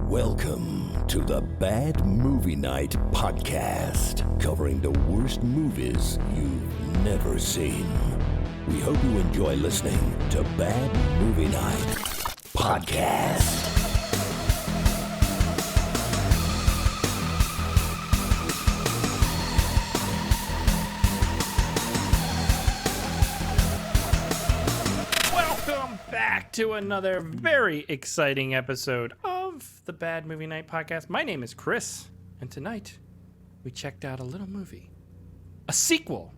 Welcome to the Bad Movie Night podcast, covering the worst movies you've never seen. We hope you enjoy listening to Bad Movie Night podcast. Welcome back to another very exciting episode of the Bad Movie Night podcast. My name is Chris, and tonight we checked out a little movie, a sequel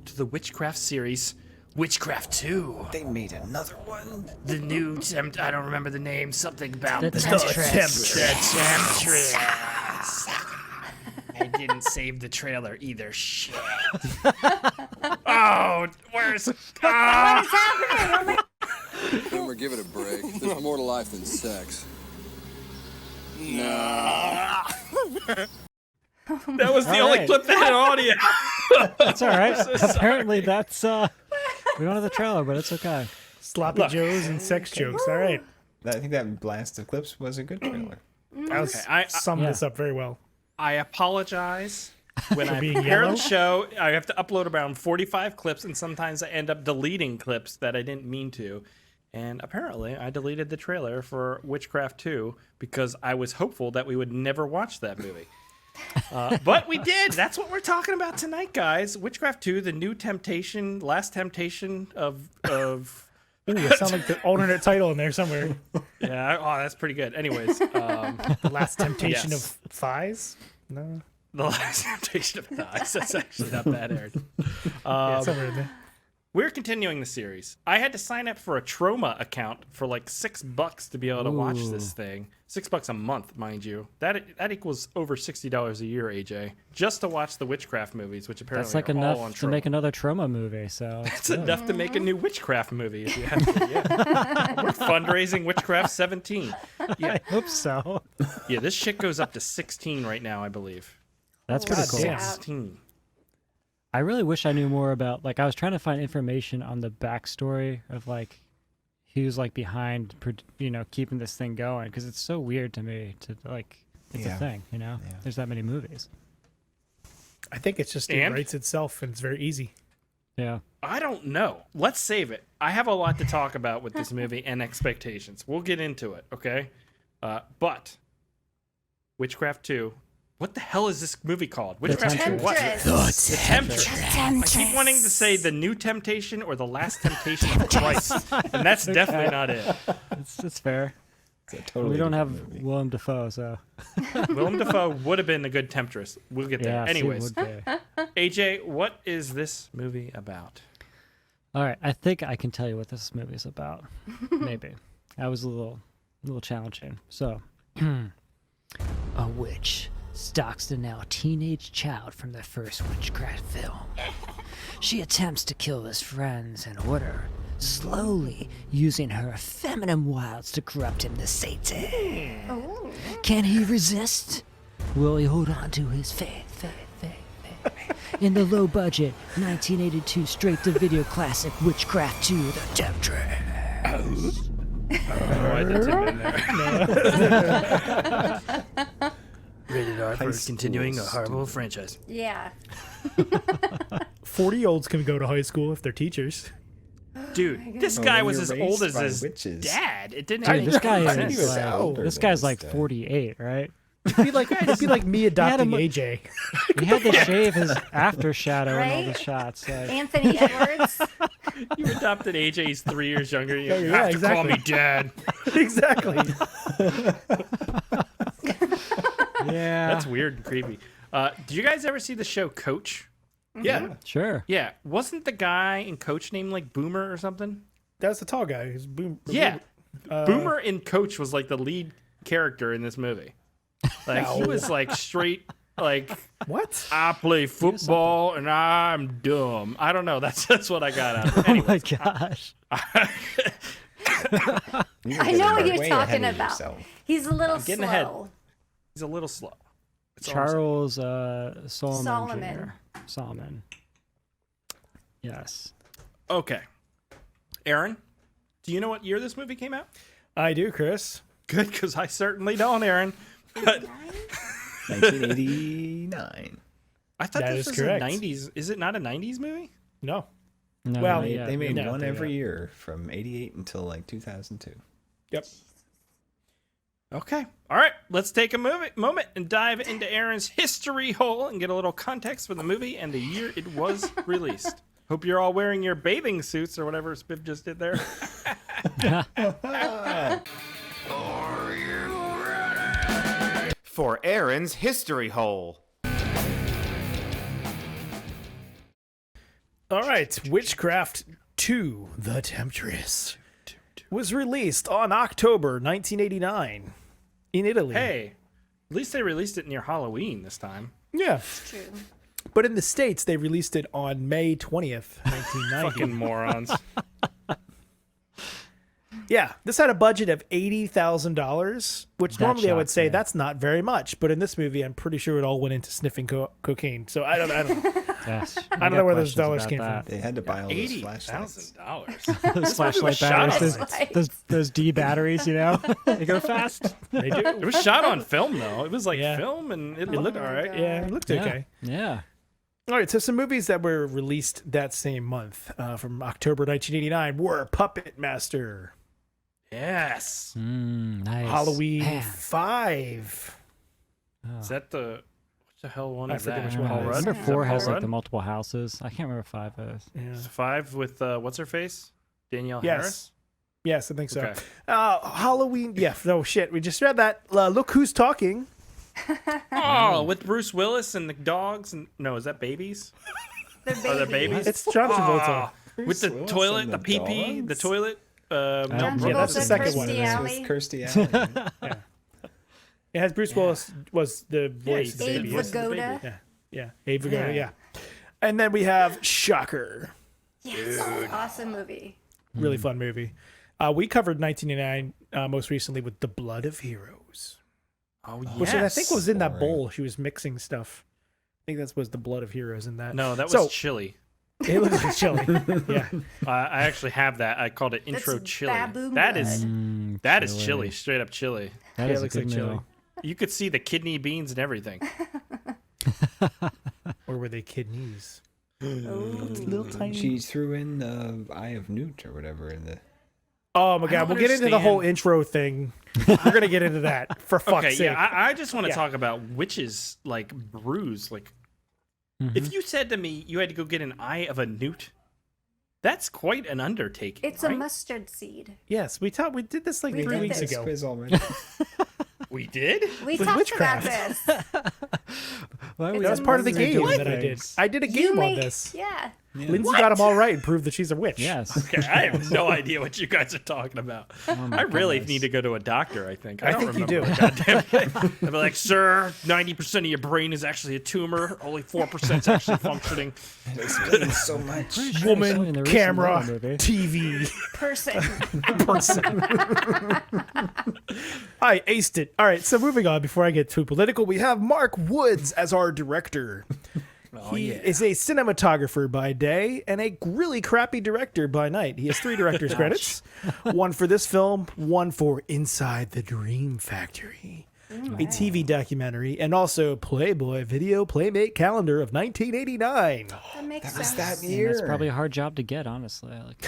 to the Witchcraft series, Witchcraft II. They made another one. The new I don't remember the name. Something about The Temptress. I didn't save the trailer either. Shit. Oh, where's? What is happening? Boomer, give it a break. There's more to life than sex. That was the only clip that had audio. That's all right. Apparently, that's we don't have the trailer, but it's okay. Sloppy Joes and sex jokes. All right. I think that blast of clips was a good trailer. I summed this up very well. I apologize. When I being prepare yellow? the show, I have to upload around 45 clips, and sometimes I end up deleting clips that I didn't mean to. And apparently, I deleted the trailer for Witchcraft II because I was hopeful that we would never watch that movie. But we did. That's what we're talking about tonight, guys. Witchcraft II, the new temptation, last temptation of Ooh, it sounds like the alternate title in there somewhere. yeah. Oh, that's pretty good. Anyways, The Last Temptation Yes. of Thighs? No. the last temptation of thighs. That's actually not bad, Aaron. Yeah, somewhere in there. We're continuing the series. I had to sign up for a Trauma account for like $6 to be able to watch this thing. $6 a month, mind you. That equals over $60 a year, AJ, just to watch the Witchcraft movies, which apparently That's like are all on enough to Trauma. make another trauma movie. So It's enough to make a new Witchcraft movie if you have to. Yeah. We're fundraising Witchcraft 17. I hope so. Yeah, this shit goes up to 16 right now, I believe. That's pretty cool. damn. 16. I really wish I knew more about. Like, I was trying to find information on the backstory of like who's like behind, keeping this thing going, because it's so weird to me to like it's a thing. There's that many movies. I think it's just it And? writes itself and it's very easy. Yeah. I don't know. Let's save it. I have a lot to talk about with this movie and expectations. We'll get into it, okay? But Witchcraft 2. What the hell is this movie called? Witchcraft 2 what? Temptress. The Temptress. I keep wanting to say the new temptation or the last temptation of Christ. And that's definitely not it. It's fair. It's a totally We don't have different movie. Willem Dafoe, so Willem Dafoe would have been a good Temptress. We'll get there. yeah. Anyways, It would be. AJ, what is this movie about? All right, I think I can tell you what this movie is about. Maybe. That was a little challenging. So, a witch stalks the now teenage child from the first witchcraft film. She attempts to kill his friends in order, slowly using her feminine wiles to corrupt him to Satan. Can he resist? Will he hold on to his faith? In the low-budget 1982 straight-to-video classic Witchcraft II, The Temptress. Why that's in there? Rated R for continuing a horrible franchise. Yeah. 40-year-olds can go to high school if they're teachers. Dude, this Oh, guy when was you're as raised old as by his witches. dad. It didn't Dude, make this guy any I think he is was older this than guy's his like dad. 48, right? It'd be like me adopting him- AJ. He had to shave his after shadow in all the Right? shots. Like, Anthony Edwards. You adopted AJ, he's 3 years younger. You Yeah, have to call exactly. me dad. Exactly. yeah, That's weird and creepy. Did you guys ever see the show Coach? Yeah. sure. Yeah. Wasn't the guy in Coach named like Boomer or something? That's the tall guy. Who's boom. Yeah. Boomer in Coach was like the lead character in this movie. Like he was like straight like What? I play football and I'm dumb. I don't know. That's what I got out of it. Oh Anyways, my gosh. You I guys know are what you're way talking ahead of about. yourself. He's a little getting slow. ahead. He's a little slow. That's all I'm saying. Charles Solomon. Solomon. Jr. Solomon. Yes. Okay. Aaron, do you know what year this movie came out? I do, Chris. good because I certainly don't, Aaron. But 1989. I thought That this is was correct. a 90s. Is it not a 90s movie? No. No, Well, not yet. They made No, one they every don't. year from 88 until like 2002. Yep. Okay. All right. Let's take a moment and dive into Aaron's history hole and get a little context for the movie and the year it was released. Hope you're all wearing your bathing suits or whatever Spiff just did there. For Aaron's history hole. All right. Witchcraft II, The Temptress, was released on October 1989 in Italy. Hey, at least they released it near Halloween this time. Yeah. True. But in the States, they released it on May 20th, 1990. Fucking morons. Yeah, this had a budget of $80,000, which That normally I would shocks say me. that's not very much. But in this movie, I'm pretty sure it all went into sniffing cocaine. So I don't Yes. I don't know where those dollars came from. They had to buy all those flashlights. $80,000. Those flashlight shot batteries, on those D batteries, you know, they go fast. They do. It was shot on film though. It was like Yeah. film, and it It looked looked all right. Yeah, it looked okay. Yeah. All right, so some movies that were released that same month from October 1989 were Puppet Master, Yes. Nice. Halloween Man. 5. Is that the what the hell one I is forget that? which one Paul it is. Rudd? Number Is that 4 Paul has like Rudd? the multiple houses. I can't remember 5 is. Yeah. Is it 5 with what's her face? Danielle Yes. Harris. Yes, I think so. Okay. Halloween. Yeah, no shit. We just read that. Look Who's Talking. Oh, with Bruce Willis and the dogs and no, is that babies? They're Are there babies? It's John Travolta. With the Willis toilet, and the the pee-pee, the dogs? toilet. John yeah, that's the Travolta, second one. Kirstie It is Alley. With Kirstie Alley. It has Bruce Willis was the voice of the he's Abe baby. voice of the Vigoda. baby. Yeah, Abe Vigoda, yeah. And then we have Shocker. Yes. Awesome movie. Really fun movie. We covered 1989 most recently with The Blood of Heroes, Oh yes. which I think was in that Boring. bowl. She was mixing stuff. I think that was The Blood of Heroes in that. No, that was So- chili. It looks like chili. Yeah. I actually have that. I called it intro That's chili. baboon That blood. is that is chili, straight up chili. That Yeah, is it looks a good like chili. meal. You could see the kidney beans and everything. Or were they kidneys? Oh. Little tiny. She threw in the Eye of Newt or whatever in the. Oh my I god, don't we'll get into the whole understand. intro thing. We're gonna get into that for fuck's Okay, sake. yeah, I just want to Yeah. talk about witches like brews. Like, if you said to me you had to go get an eye of a newt, that's quite an undertaking. It's a right? mustard seed. Yes, we did this like We 3 did weeks this. ago. Quiz already. We did. We With talked witchcraft. about this. Why It's we That was a part of the mustard game seed. that I did. Things? I did a You game on make- this. Yeah. Lindsay got them all right and proved that she's a witch. Yes. Okay, I have no idea what you guys are talking about. I really goodness. need to go to a doctor. I think. I don't think you remember do. what goddamn thing. I'd be like, sir, 90% of your brain is actually a tumor. Only 4% is actually functioning. so much. Woman, In the recent camera, horror movie. TV, Person. person. I aced it. All right, so moving on before I get too political, we have Mark Woods as our director. He is a cinematographer by day and a really crappy director by night. He has 3 director's credits. One for this film, one for Inside the Dream Factory, a TV documentary, and also Playboy Video Playmate Calendar of 1989. That makes Was sense. that year? That's probably a hard job to get, honestly. Like,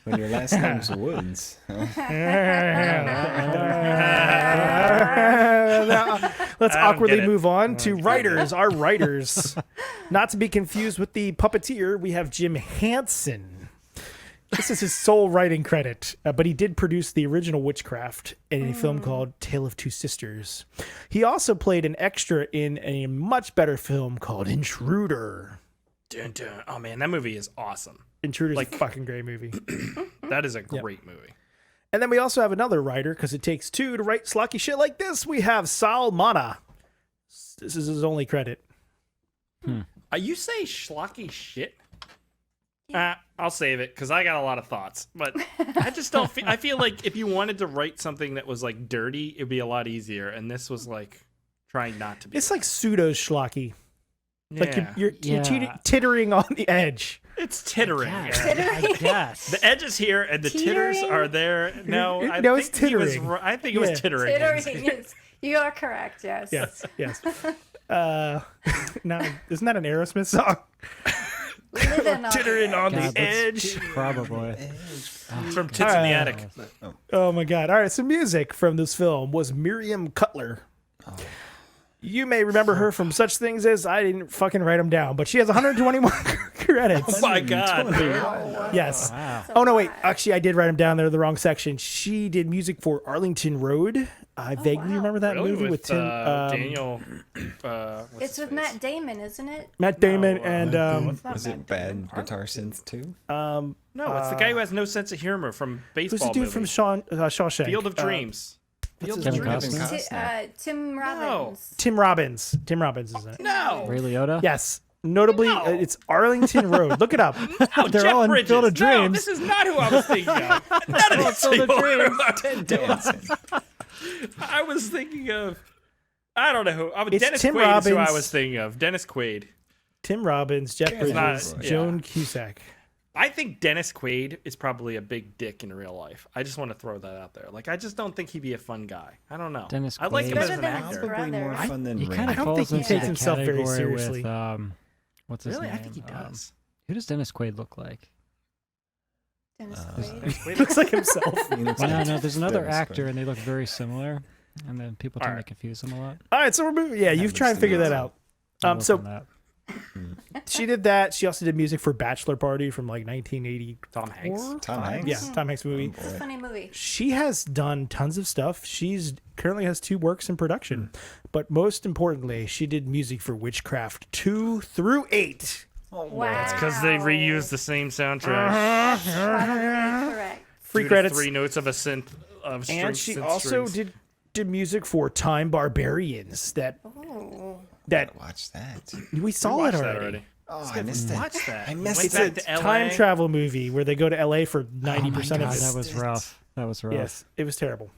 When your last name's Woods. Let's I don't awkwardly get it. move on to writers. Our writers. Not to be confused with the puppeteer, we have Jim Hansen. This is his sole writing credit, but he did produce the original Witchcraft in a film called Tale of Two Sisters. He also played an extra in a much better film called Intruder. Dun, dun. Oh man, that movie is awesome. Intruder's Like- a fucking great movie. That is a great movie. And then we also have another writer, because it takes 2 to write slocky shit like this. We have Sal Mana. This is his only credit. You say schlocky shit? I'll save it because I got a lot of thoughts. But I just don't feel. I feel like if you wanted to write something that was like dirty, it'd be a lot easier. And this was like trying not to be. It's like pseudo schlocky. Like Yeah. you're Yeah. tittering on the edge. It's tittering. I guess. The edge is here and the titters Teetering? are there. No, I No, think it's he was. tittering. I think it was Yeah. tittering. Tittering is, you are correct, yes. Yes. Now, isn't that an Aerosmith song? Living on Tittering the on God, the edge. Probably. It's from Tits in the Attic. Oh my God! All right, so music from this film was Miriam Cutler. You may remember her from such things as I didn't fucking write them down, but she has 121 credits. Oh my God. Yes. Wow. Oh no, wait. Actually, I did write them down. They're the wrong section. She did music for Arlington Road. I vaguely remember that Really? movie with Tim, Daniel. What's It's his with face? Matt Damon, isn't it? Matt Damon No, and Was it bad guitar synth too? No, it's the guy who has no sense of humor from baseball. who's the dude from movie. Shawshank? Field of Dreams. Field of Kevin Dreams. Costner? Tim Robbins. Tim Robbins. Tim Robbins is in it. No. Ray Liotta? Yes. Notably, No. It's Arlington Road. Look it up. No, They're Jeff all in Bridges. Field of No, Dreams. this is not who I was thinking of. None of these Field of people Dreams. are- Dancing. I was thinking of. I don't know who. It's Dennis Tim Quaid is who I Robbins. was thinking of. Dennis Quaid. Tim Robbins, Jeff Bridges, not- yeah. Joan Cusack. I think Dennis Quaid is probably a big dick in real life. I just want to throw that out there. Like, I just don't think he'd be a fun guy. I don't know. Dennis I like him Quaid. as Better an than his actor. brother. Probably more fun than He Ray. kind I of don't falls think he into takes the himself very category seriously. with what's his Really? name? I think he does. Who does Dennis Quaid look like? Dennis Dennis Quaid. Quaid Looks like himself. He looks Well, like no, there's another Dennis actor, Quaid. and they look very similar, and then people tend Alright. to confuse them a lot. All right, so we're moving. Yeah, you Happens try and to figure me that too. out. I'll look So on that. she did that. She also did music for Bachelor Party from like 1984. Tom Hanks. Tom Hanks. Yeah, Tom Hanks movie. It's a funny movie. She has done tons of stuff. She's currently has 2 works in production, but most importantly, she did music for Witchcraft 2 through 8. Wow. Because they reused the same soundtrack. Probably correct. Free Due to credits. 3 notes of a synth of strings. And she synth also strings. did music for Time Barbarians. That Watch that. we saw Watched it that already. Oh, I missed it. Watch that. I You missed went It's it. back a to time LA. travel movie where they go to LA for 90% God, of it. that was rough. That was rough. Yes, it was terrible,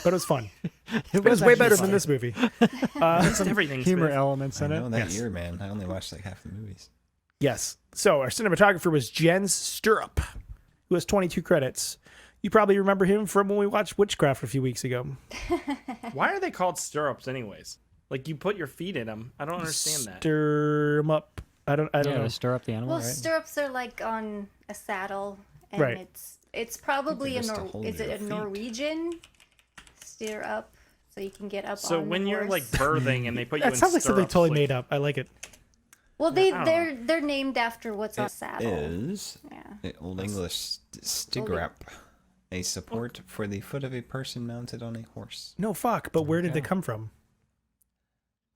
but it was fun. It It was way actually better fun. than this movie. Everything's Humor good. elements I in it. know that Yes. year, man. I only watched like half the movies. Yes. So our cinematographer was Jens Stirrup, who has 22 credits. You probably remember him from when we watched Witchcraft a few weeks ago. Why are they called stirrups, anyways? Like, you put your feet in them. I don't understand that. Stir 'em up. I don't Yeah, know. to stir up the animal, Well, right? stirrups are like on a saddle, and Right. it's probably they're just to hold is your it a feet. Norwegian stir up so you can get up So on when the you're horse? like birthing and they put you in That sounds like something stirrups, totally like, made up. I like it. well I don't they're named after what's on a saddle. Is Yeah. the Old English stigrap a support for the foot of a person mounted on a horse? No, fuck. But where did they come from?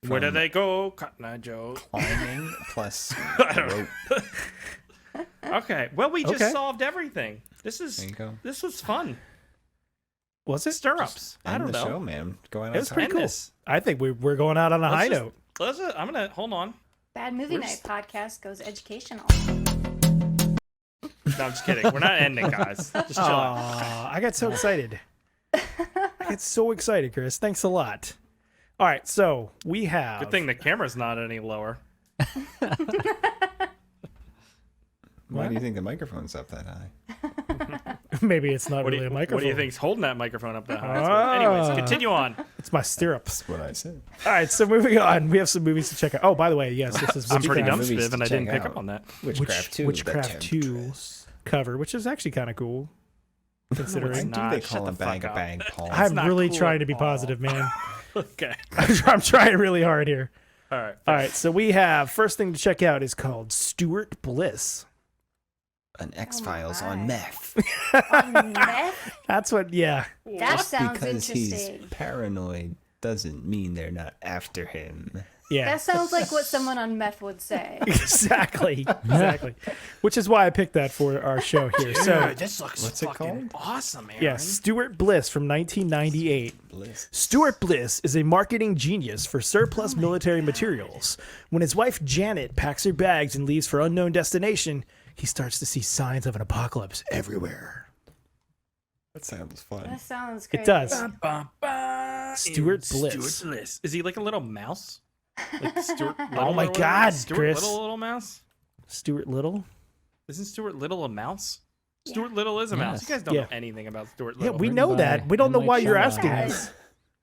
Where do From they go, Cotton Eye Joe? Climbing plus rope. Okay, well, we just Okay. solved everything. This is There you go. this was fun. Was it? Stirrups. I End don't the know. show, man. Go out It was outside. pretty End cool. this. I think we're going out on a high Let's just- note. I'm gonna hold on. Bad Movie Where's- Night podcast goes educational. No, I'm just kidding. We're not ending, guys. Just chill out. Aw, I got so excited. I got so excited, Chris. Thanks a lot. All right, so we have. Good thing the camera's not any lower. Why do you think the microphone's up that high? Maybe it's not What do, really you, a microphone. what do you think's holding that microphone up that high? Anyways, continue on. It's my stirrups. That's what I said. All right, so moving on, we have some movies to check out. Oh, by the way, yes, this is I'm pretty Witchcraft- dumb, movies Spiv, and to I didn't check pick out. up on that. Witchcraft 2. Witchcraft the 2 Temptress. cover, which is actually kind of cool. Why Considering not. do they Shut call the him bag fuck a up. bag, Paul? I'm not really cool trying at to be all. positive, man. Okay. I'm trying really hard here. All right. All right, so we have first thing to check out is called Stuart Bliss. An X-Files my. on meth. On meth? That's what, yeah. That sounds Because he's interesting. paranoid doesn't mean they're not after him. Yeah. That sounds like what someone on meth would say. Exactly. Which is why I picked that for our show here. So, this looks What's it fucking called? awesome, Aaron. yeah, Stuart Bliss from 1998. Bliss. Stuart Bliss is a marketing genius for surplus military materials. When his wife Janet packs her bags and leaves for unknown destination, he starts to see signs of an apocalypse everywhere. That sounds fun. That sounds crazy. It does. Stuart Stuart Bliss. Stuart Bliss. Is he like a little mouse? Like Stuart Oh my God, Stuart Chris. Little mouse? Stuart Little? Isn't Stuart Little a mouse? Stuart Little is a mouse. Yes. You guys don't Yeah. know anything about Stuart Yeah, Little. we know that. We don't know why you're asking us.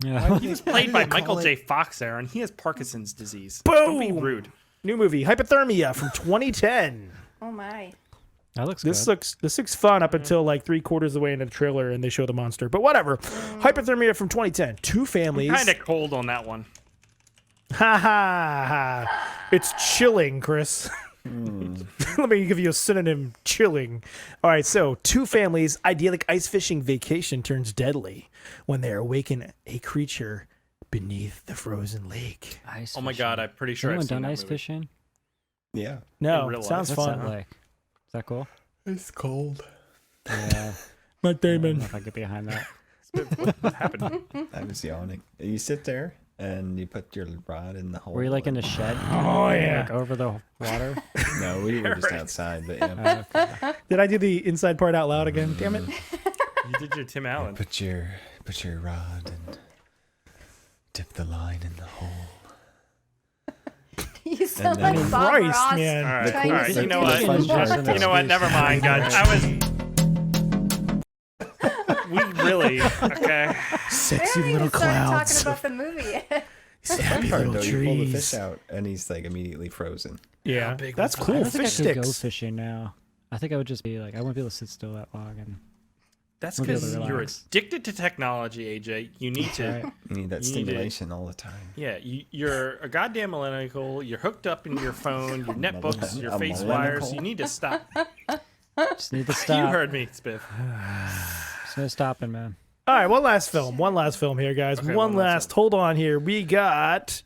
Yeah. He was played by Michael J. Fox, Aaron. He has Parkinson's disease. Don't be Boom! rude. New movie, Hypothermia from 2010. Oh my. That looks This good. looks fun up until like 3/4 of the way into the trailer and they show the monster. But whatever. Hypothermia from 2010. Two families. Kind of cold on that one. Ha ha ha. It's chilling, Chris. Let me give you a synonym, chilling. All right, so two families, idyllic ice fishing vacation turns deadly when they awaken a creature beneath the frozen lake. Ice Oh my fishing. God, I'm pretty sure Anyone I've seen done that ice movie. fishing? Yeah. No, real life. sounds What's fun. that like? Is that cool? It's cold. Yeah. Matt I don't Damon. know if I get behind that. What happened? I was yawning. You sit there and you put your rod in the hole. Were you like in and- a shed? Oh, yeah. Like over the water? No, we were just outside, but yeah. Did I do the inside part out loud again? Damn it. You did your Tim Allen. Put your rod and dip the line in the hole. You sound then- like Bob Christ, Ross. man. All right, Trying all to right. sing You know to what? the fun part book. of the You know what? Never mind, guys. We really okay. Sexy We little haven't even started clouds. talking about the movie yet. Happy Part, little though, you pull the trees. fish out and he's like immediately frozen. Yeah, big that's was cool. I don't think Fish I could go sticks. fishing now. I think I would just be like, I wouldn't be able to sit still that long. And That's We'll be able to because you're relax. addicted to technology, AJ. You need to. Right. You need that You need to- stimulation all the time. Yeah, you're a goddamn millennial. You're hooked up in your phone, your netbooks, your A face wires. millennial? You need to stop. Just need to stop. You heard me, Spiff. Just no stopping, man. All right, one last film. One last film here, guys. Okay, one one last last. Hold on here. We got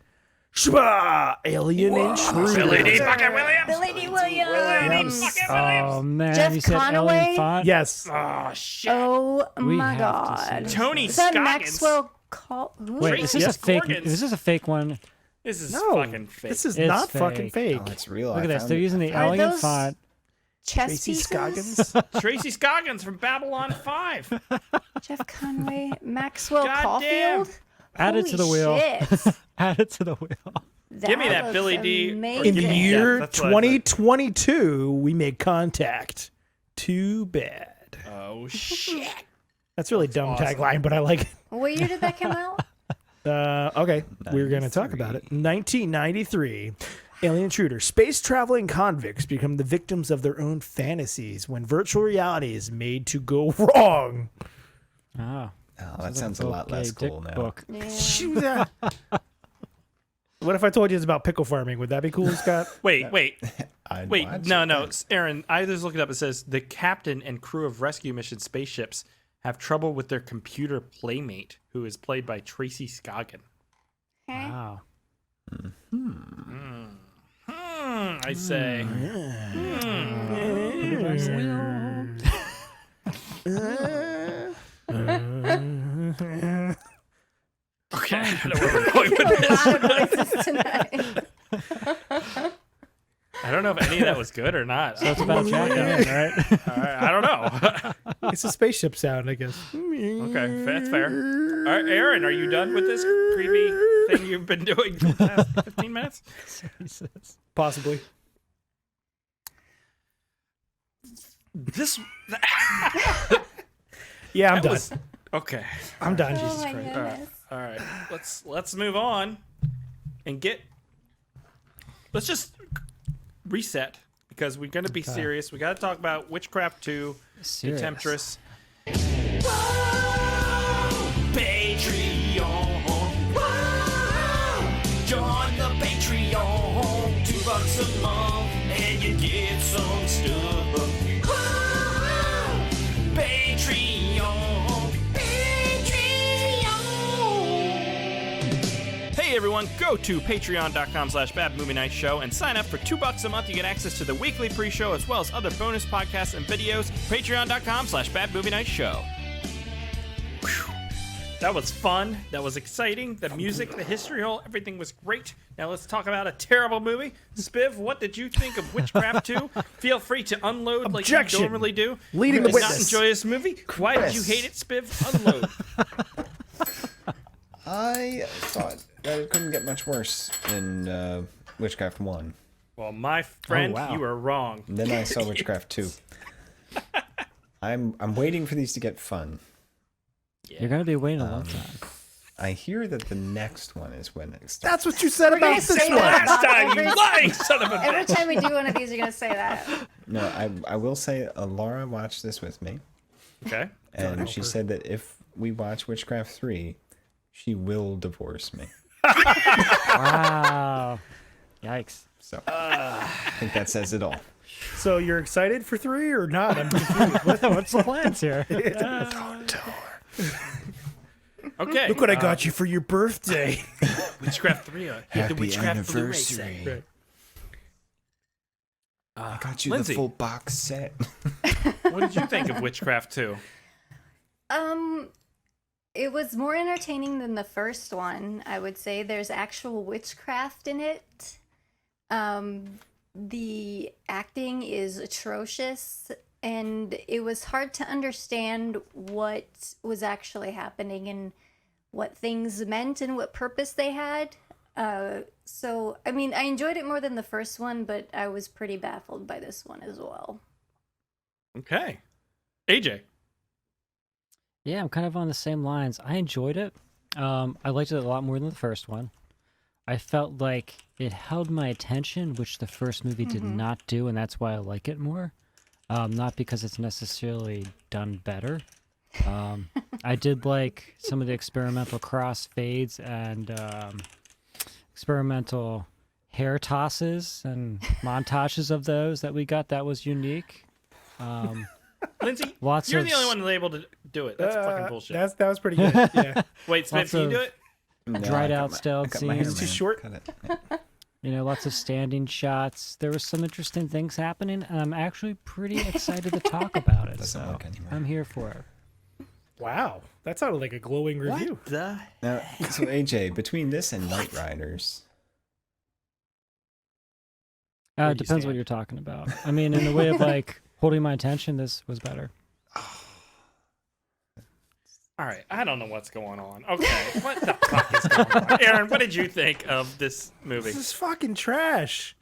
Shba, Alien Intruder. Billy D. fucking Williams. Billy D. Williams. Oh man, Jeff you said Conaway? Ellen Font? Yes. Oh shit. Oh We my have to see god. this. Tony Is that Scoggins. Maxwell Call? Wait, is Tracy this a fake? Scoggins. Is this a fake one? This is No, fucking fake. this is It's not fucking fake. Oh, it's real. Look I at this. found They're it. using the Are alien those- font. Chess Tracy pieces? Scoggins. Tracy Scoggins from Babylon 5. Jeff Conway, Maxwell Goddamn. Caulfield. Add it to the Holy wheel. shit. Add it to the wheel. Give me that looks Billy D. In amazing. the Yeah, year that's what I thought. 2022, we made contact. Too bad. Oh shit. That's really dumb awesome. tagline, but I like it. What year did that come out? Okay, we're going to talk about it. 1993. Alien intruder. Space traveling convicts become the victims of their own fantasies when virtual reality is made to go wrong. Oh, Oh, that sounds a lot less cool now. Book. Yeah. Shoot that. What if I told you it's about pickle farming? Would that be cool, Scott? Wait. I'd Wait, watch no, it. no, Aaron. I just looked it up. It says the captain and crew of rescue mission spaceships have trouble with their computer playmate, who is played by Tracy Scoggins. Wow. I say. Okay, I don't know where we're going with A this. lot of voices tonight. I don't know if any of that was good or not. That's about Jack Allen, right? I don't know. It's a spaceship sound, I guess. Okay, that's fair. All right, Aaron, are you done with this creepy thing you've been doing for the past 15 minutes? Jesus. Possibly. This Yeah, I'm that done. was okay. I'm done. Oh my Christ. All right, goodness. all right. Let's move on and get. Let's just reset because we're gonna be serious. We got to talk about Witchcraft II, the Serious. Temptress. Patreon. Join the Patreon. $2 a month and you get some stuff. Hey everyone, go to patreon.com/badmovienightshow and sign up for $2 a month. You get access to the weekly pre-show as well as other bonus podcasts and videos. Patreon.com/badmovienightshow. That was fun. That was exciting. The music, the history hole, everything was great. Now let's talk about a terrible movie. Spiv, what did you think of Witchcraft 2? Feel free to unload Objection. like you normally do. Leading the Did not witness. enjoy this movie. Why did you Chris. hate it, Spiv? Unload. I thought that it couldn't get much worse than Witchcraft 1. Well, my friend, wow. you are wrong. And then I saw Witchcraft 2. I'm waiting for these to get fun. You're gonna be waiting a long time. I hear that the next one is when it starts. That's what you said We're gonna about this say one. that Last about time, you every- lying son of a Every bitch. time we do one of these, you're gonna say that. No, I will say Laura watched this with me, Okay. and she said that if we watch Witchcraft 3, she will divorce me. Wow. Yikes. So I think that says it all. So you're excited for 3 or not? I'm confused. What's the plans here? Okay. Look what I got you for your birthday. Witchcraft 3. Happy the Witchcraft anniversary. Blu-ray set. I got you Lindsay. the full box set. What did you think of Witchcraft 2? It was more entertaining than the first one, I would say. There's actual witchcraft in it. The acting is atrocious, and it was hard to understand what was actually happening and what things meant and what purpose they had. So, I mean, I enjoyed it more than the first one, but I was pretty baffled by this one as well. Okay. AJ. Yeah, I'm kind of on the same lines. I enjoyed it. I liked it a lot more than the first one. I felt like it held my attention, which the first movie did not do, and that's why I like it more. Not because it's necessarily done better. I did like some of the experimental cross fades and experimental hair tosses and montages of those that we got. That was unique. Lindsay, Lots you're of the only one able to do it. That's fucking bullshit. That was pretty good. Yeah. Wait, Smith, lots can you of- do it? No, Dried I got out my- stale I got my hair, scenes. Too man. short? Cut it. You know, lots of standing shots. There was some interesting things happening, and I'm actually pretty excited to talk about it. Doesn't So work anymore. I'm here for it. Wow. That sounded like a glowing review. What the? Now, so AJ, between this and Night Riders, Where do It you depends what stand? you're talking about. I mean, in the way of like holding my attention, this was better. All right, I don't know what's going on. Okay, what the fuck is going on? Aaron, what did you think of this movie? This is fucking trash.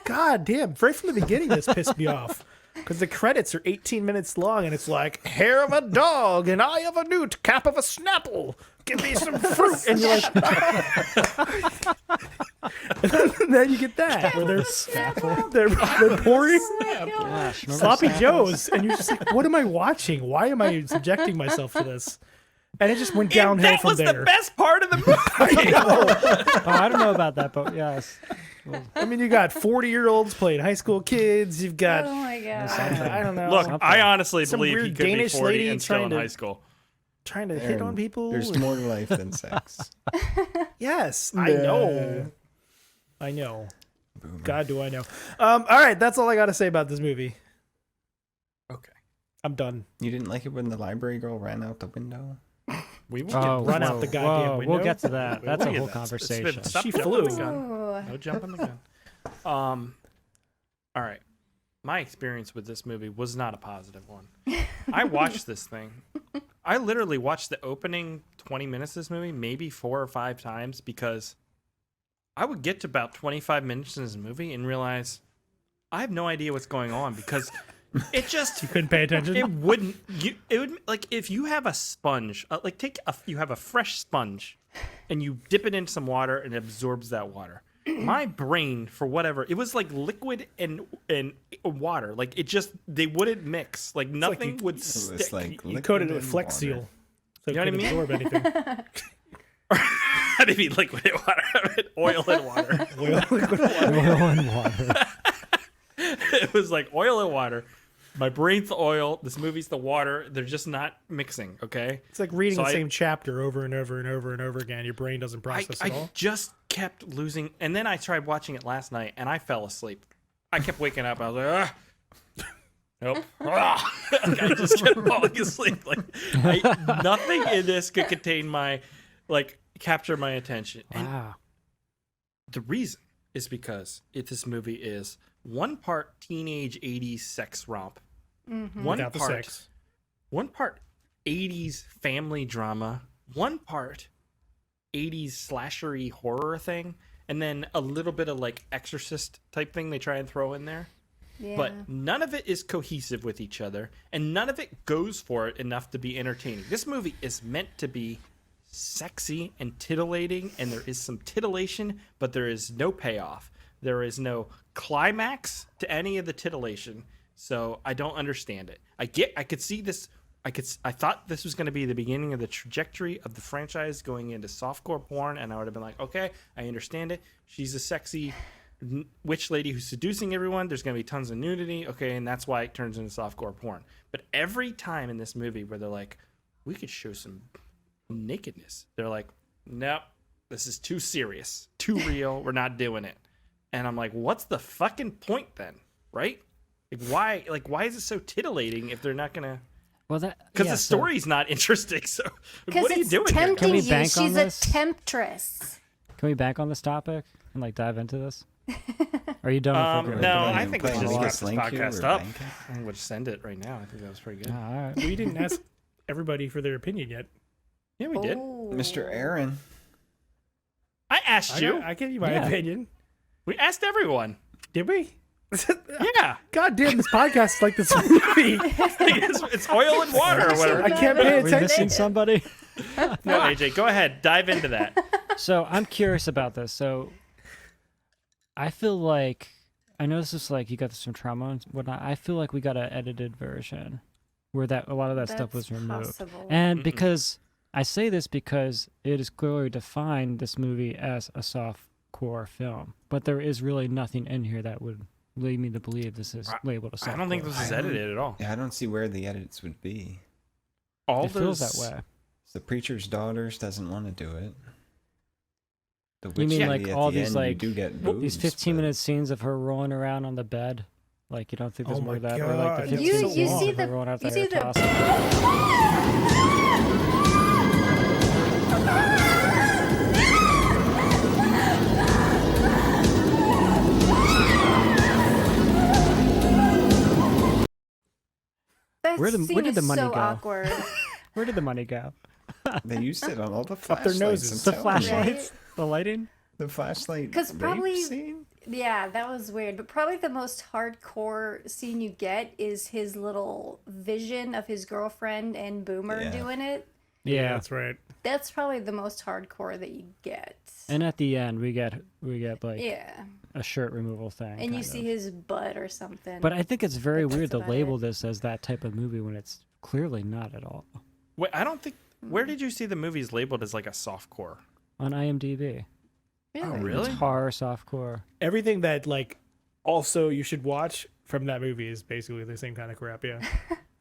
God damn. Right from the beginning, this pissed me off. Because the credits are 18 minutes long, and it's like, hair of a dog, an eye of a newt, cap of a snapple. Give me some fruit. And you're like, and then you get that. Where they're pouring Gosh, remember sloppy Snapples? joes. And you're just like, what am I watching? Why am I subjecting myself to this? And it just went And downhill that from was there. the best part of the movie. Oh, I don't know about that, but yes. I mean, you got 40-year-olds playing high school kids. You've got, Oh my god. I don't know. Look, I honestly Some believe he weird could Danish be 40 lady and still in trying to- high school. trying to hit on Aaron, people. there's more to life than sex. Yes, I know. I know. God, do I know. All right, that's all I got to say about this movie. Okay. I'm done. You didn't like it when the library girl ran out the window? We will Oh, run out whoa, the goddamn whoa, window. We'll get to that. That's a We'll whole get that. conversation. Stop She jumping flew. the gun. Ooh. No jumping the gun. All right. My experience with this movie was not a positive one. I watched this thing. I literally watched the opening 20 minutes of this movie maybe 4 or 5 times because I would get to about 25 minutes in this movie and realize I have no idea what's going on because it just You couldn't pay attention. it wouldn't it would like if you have a sponge like you have a fresh sponge and you dip it in some water and it absorbs that water. My brain, for whatever, it was like liquid and water, like it just they wouldn't mix, like nothing would It stick. was like you coated it with liquid Flex and Seal, so You know it what I couldn't mean? absorb anything. I didn't mean liquid and water, I meant oil and water. Oil and water. It was like oil and water. My brain's the oil. This movie's the water. They're just not mixing. Okay. It's like reading So the I- same chapter over and over and over and over again. Your brain doesn't process it I all. just kept losing, and then I tried watching it last night, and I fell asleep. I kept waking up. I was like, nope. I just kept falling asleep. Like nothing in this could contain capture my attention. And Wow. the reason is because this movie is one part teenage 80s sex romp, one Without the part sex. one part 80s family drama, one part 80s slashery horror thing, and then a little bit of like Exorcist type thing they try and throw in there. Yeah. But none of it is cohesive with each other, and none of it goes for it enough to be entertaining. This movie is meant to be sexy and titillating, and there is some titillation, but there is no payoff. There is no climax to any of the titillation, so I don't understand it. I could see this. I thought this was going to be the beginning of the trajectory of the franchise going into softcore porn, and I would have been like, okay, I understand it. She's a sexy witch lady who's seducing everyone. There's going to be tons of nudity. Okay, and that's why it turns into softcore porn. But every time in this movie where they're like, we could show some nakedness, they're like, nope, this is too serious, too real. We're not doing it. And I'm like, what's the fucking point then? Right? Why is it so titillating if they're not going to... Well, because the story's not interesting. So Because what are you it's doing here? tempting Can we you. bank on She's a this? temptress. Can we bank on this topic and like dive into this? Are you done with No, Playing- I think we should playing just wrap this link here, podcast we're up. banking. I think we'll just send it right now. I think that was pretty good. all right. We didn't ask everybody for their opinion yet. Yeah, we did. Oh. Mr. Aaron. I asked you. I gave you my Yeah. opinion. We asked everyone. Did we? Yeah. God damn, this podcast is like this movie. it's oil and water or whatever. I can't pay Are we missing attention. somebody? No, AJ, go ahead. Dive into that. So I'm curious about this. So I feel like I know this is like you got some trauma and whatnot. I feel like we got an edited version where that a lot of that stuff was That's removed. possible. And because I say this because it is clearly defined this movie as a softcore film, but there is really nothing in here that would lead me to believe this is labeled a softcore. I don't think this is edited at all. Yeah, I don't see where the edits would be. All It feels those that way. The Preacher's Daughters doesn't want to do it. The You mean witch like lady at all the these end, like you do get these boobs, 15-minute scenes of her rolling around on the bed? Like you don't think there's Oh more my of that, or like the God, 15 You- scenes you of see her the- rolling out you the see hair the- tossing. That Where scene did the is money so go? awkward. Where did the money go? They used it on all the Up flashlights. their noses. I'm The telling you. flashlights, the lighting. The flashlight 'Cause rape probably- scene? Yeah, that was weird. But probably the most hardcore scene you get is his little vision of his girlfriend and Boomer Yeah. doing it. Yeah. That's right. That's probably the most hardcore that you get. And at the end, we get like Yeah. a shirt removal thing. And you kind see of. his butt or something. But I think it's very But that's weird to about label it. this as that type of movie when it's clearly not at all. Wait, I don't think. Where did you see the movies labeled as like a softcore? On IMDb, Oh, really? it's horror softcore. Everything that like also you should watch from that movie is basically the same kind of crap. Yeah.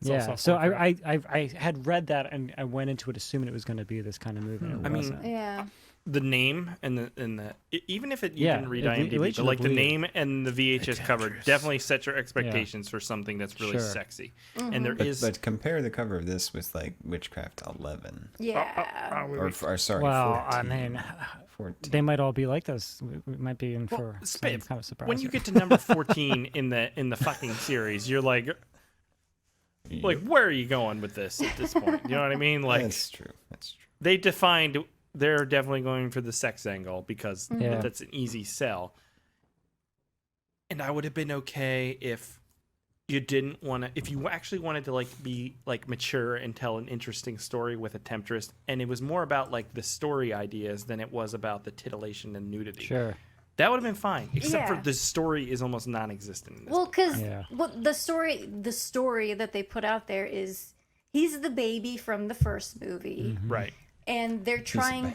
It's all Yeah. softcore So crap. I had read that and I went into it assuming it was going to be this kind of movie. And it I mean, wasn't. Yeah. The name and even if you Yeah, didn't read it IMDb, leads but you to like the believe it. name and the VHS cover definitely set your expectations for something that's really Sure. sexy. And there is But compare the cover of this with like Witchcraft 11. Yeah. Or sorry, well, 14. I mean, 14. they might all be like this. We might be in Well, for some Spiv, kind of surprise. when you here. get to number 14 in the fucking series, you're like where are you going with this at this point? You know what I mean? Like That's true. That's true. they defined they're definitely going for the sex angle because Yeah. that's an easy sell. And I would have been okay if you didn't want to, if you actually wanted to like be like mature and tell an interesting story with a temptress, and it was more about like the story ideas than it was about the titillation and nudity. Sure. That would have been fine, except for Yeah. the story is almost non-existent in this. Well, because Yeah. the story that they put out there is he's the baby from the first movie, right. and they're trying.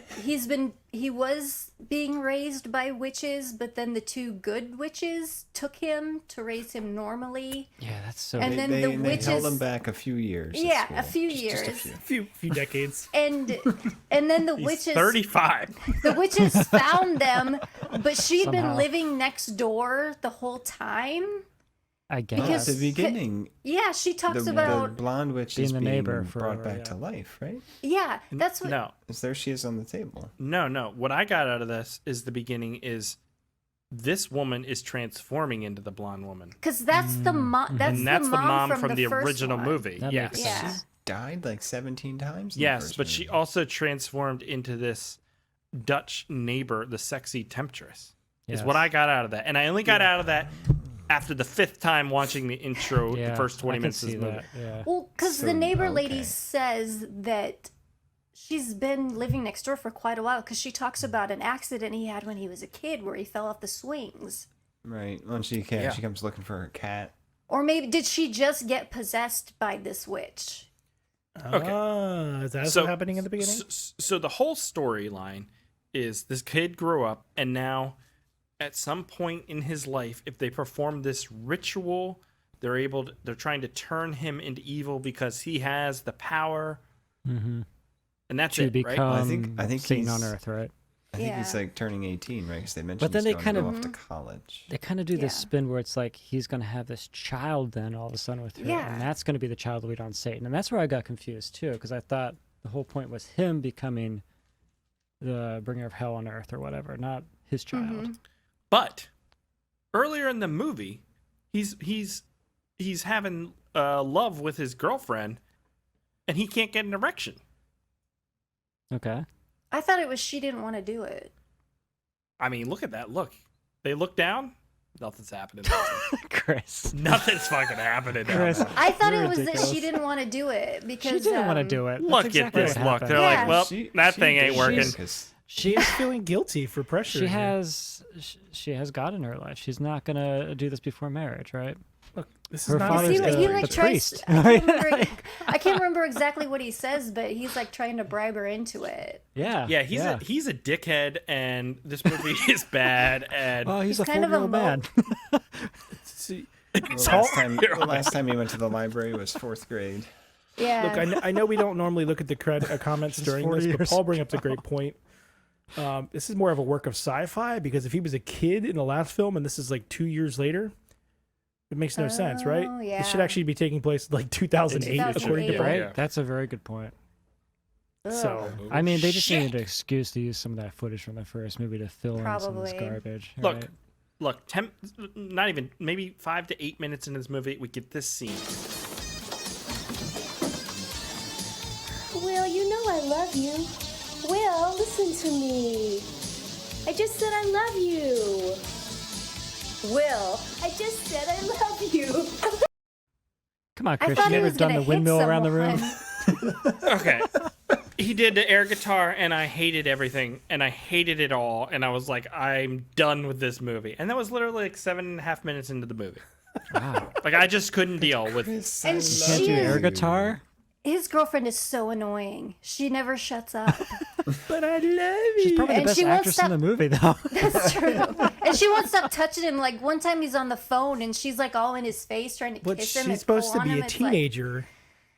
He was being raised by witches, but then the two good witches took him to raise him normally. Yeah, that's so. And then the They held witches- him back a few years. at Yeah, a school. few Just years. a few. few decades. And then the He's witches 35. the witches found them, but she'd been Somehow. living next door the whole time. I At guess. the beginning, Yeah, she talks the about blonde witch being is the being neighbor brought forever, back yeah. to life, right? yeah. That's what. No, Is there she is on the table. no. What I got out of this is the beginning is this woman is transforming into the blonde woman. Because that's the mom. That's, And that's the mom from the first original one. movie. That Yes. makes Yeah. sense. She's died like 17 times. in the Yes, first but she movie. also transformed into this Dutch neighbor, the sexy Temptress, is Yes. what I got out of that. And I only got out of that after the 5th time watching the intro, Yeah, the first 20 I can minutes of see this movie. that. Yeah. Well, because So, the neighbor lady okay. says that she's been living next door for quite a while because she talks about an accident he had when he was a kid where he fell off the swings. Right. When she comes looking for her cat. Or maybe did she just get possessed by this witch? Okay. Is that what's happening in the beginning? So the whole storyline is this kid grew up, and now at some point in his life, if they perform this ritual, they're trying to turn him into evil because he has the power. Mm-hmm. And that's To it, right? become I think Satan he's- on Earth, right? I think he's Yeah. like turning 18, right? Because they mentioned But then he's they going kind to go of- off to college. They kind of do Yeah. this spin where it's like he's going to have this child then all of a sudden with her, Yeah. and that's going to be the child lead on Satan. And that's where I got confused too, because I thought the whole point was him becoming the bringer of hell on Earth or whatever, not his child. But earlier in the movie, he's having love with his girlfriend, and he can't get an erection. Okay. I thought it was she didn't want to do it. I mean, look at that. Look. They look down. Nothing's happening. Chris. Nothing's fucking happening down Chris. there. I thought You're it was that ridiculous. she didn't want to do it because She didn't want to do it. That's Look exactly at this what look. happened. They're Yeah. like, well, She- that she thing ain't did working. it 'cause She's feeling guilty for pressure. She has God in her life. She's not going to do this before marriage, right? Look, this Her is not. father's He, the- he like the tries. priest, I can't remember exactly what he says, but he's like trying to bribe her into it. Yeah. Yeah, he's a dickhead, and this movie is bad. And Well, he's a kind of a 4-year-old man. See, the last time he went to the library was 4th grade. Yeah. look, I know we don't normally look at the comments during 40 this, but years. Paul brings up a great point. This is more of a work of sci-fi because if he was a kid in the last film and this is like 2 years later, it makes no sense, right? Oh, It should yeah. actually be taking place like 2008, according to 2008. Paul. Right? Yeah. That's a very good point. So I mean, they just needed an excuse to use some of that footage from the first movie to fill in some of this Probably. garbage. Look, right? look, not even maybe 5 to 8 minutes into this movie, we get this scene. Will, you know I love you. Will, listen to me. I just said I love you. Will, I just said I love you. Come on, I Chris. thought You he never was done gonna the hit windmill around the room? someone. Okay. He did the air guitar, and I hated everything, and I hated it all, and I was like, I'm done with this movie. And that was literally like 7.5 minutes into the movie. Wow. Like, I just couldn't deal with And Can't do air guitar? His girlfriend is so annoying. She never shuts up. but I love you. She's probably the And best she won't actress in stop- the movie, though. That's true. And she won't stop touching him. Like one time he's on the phone and she's like all in his face trying to But kiss him. she's and supposed pull to on be him. a It's like- teenager.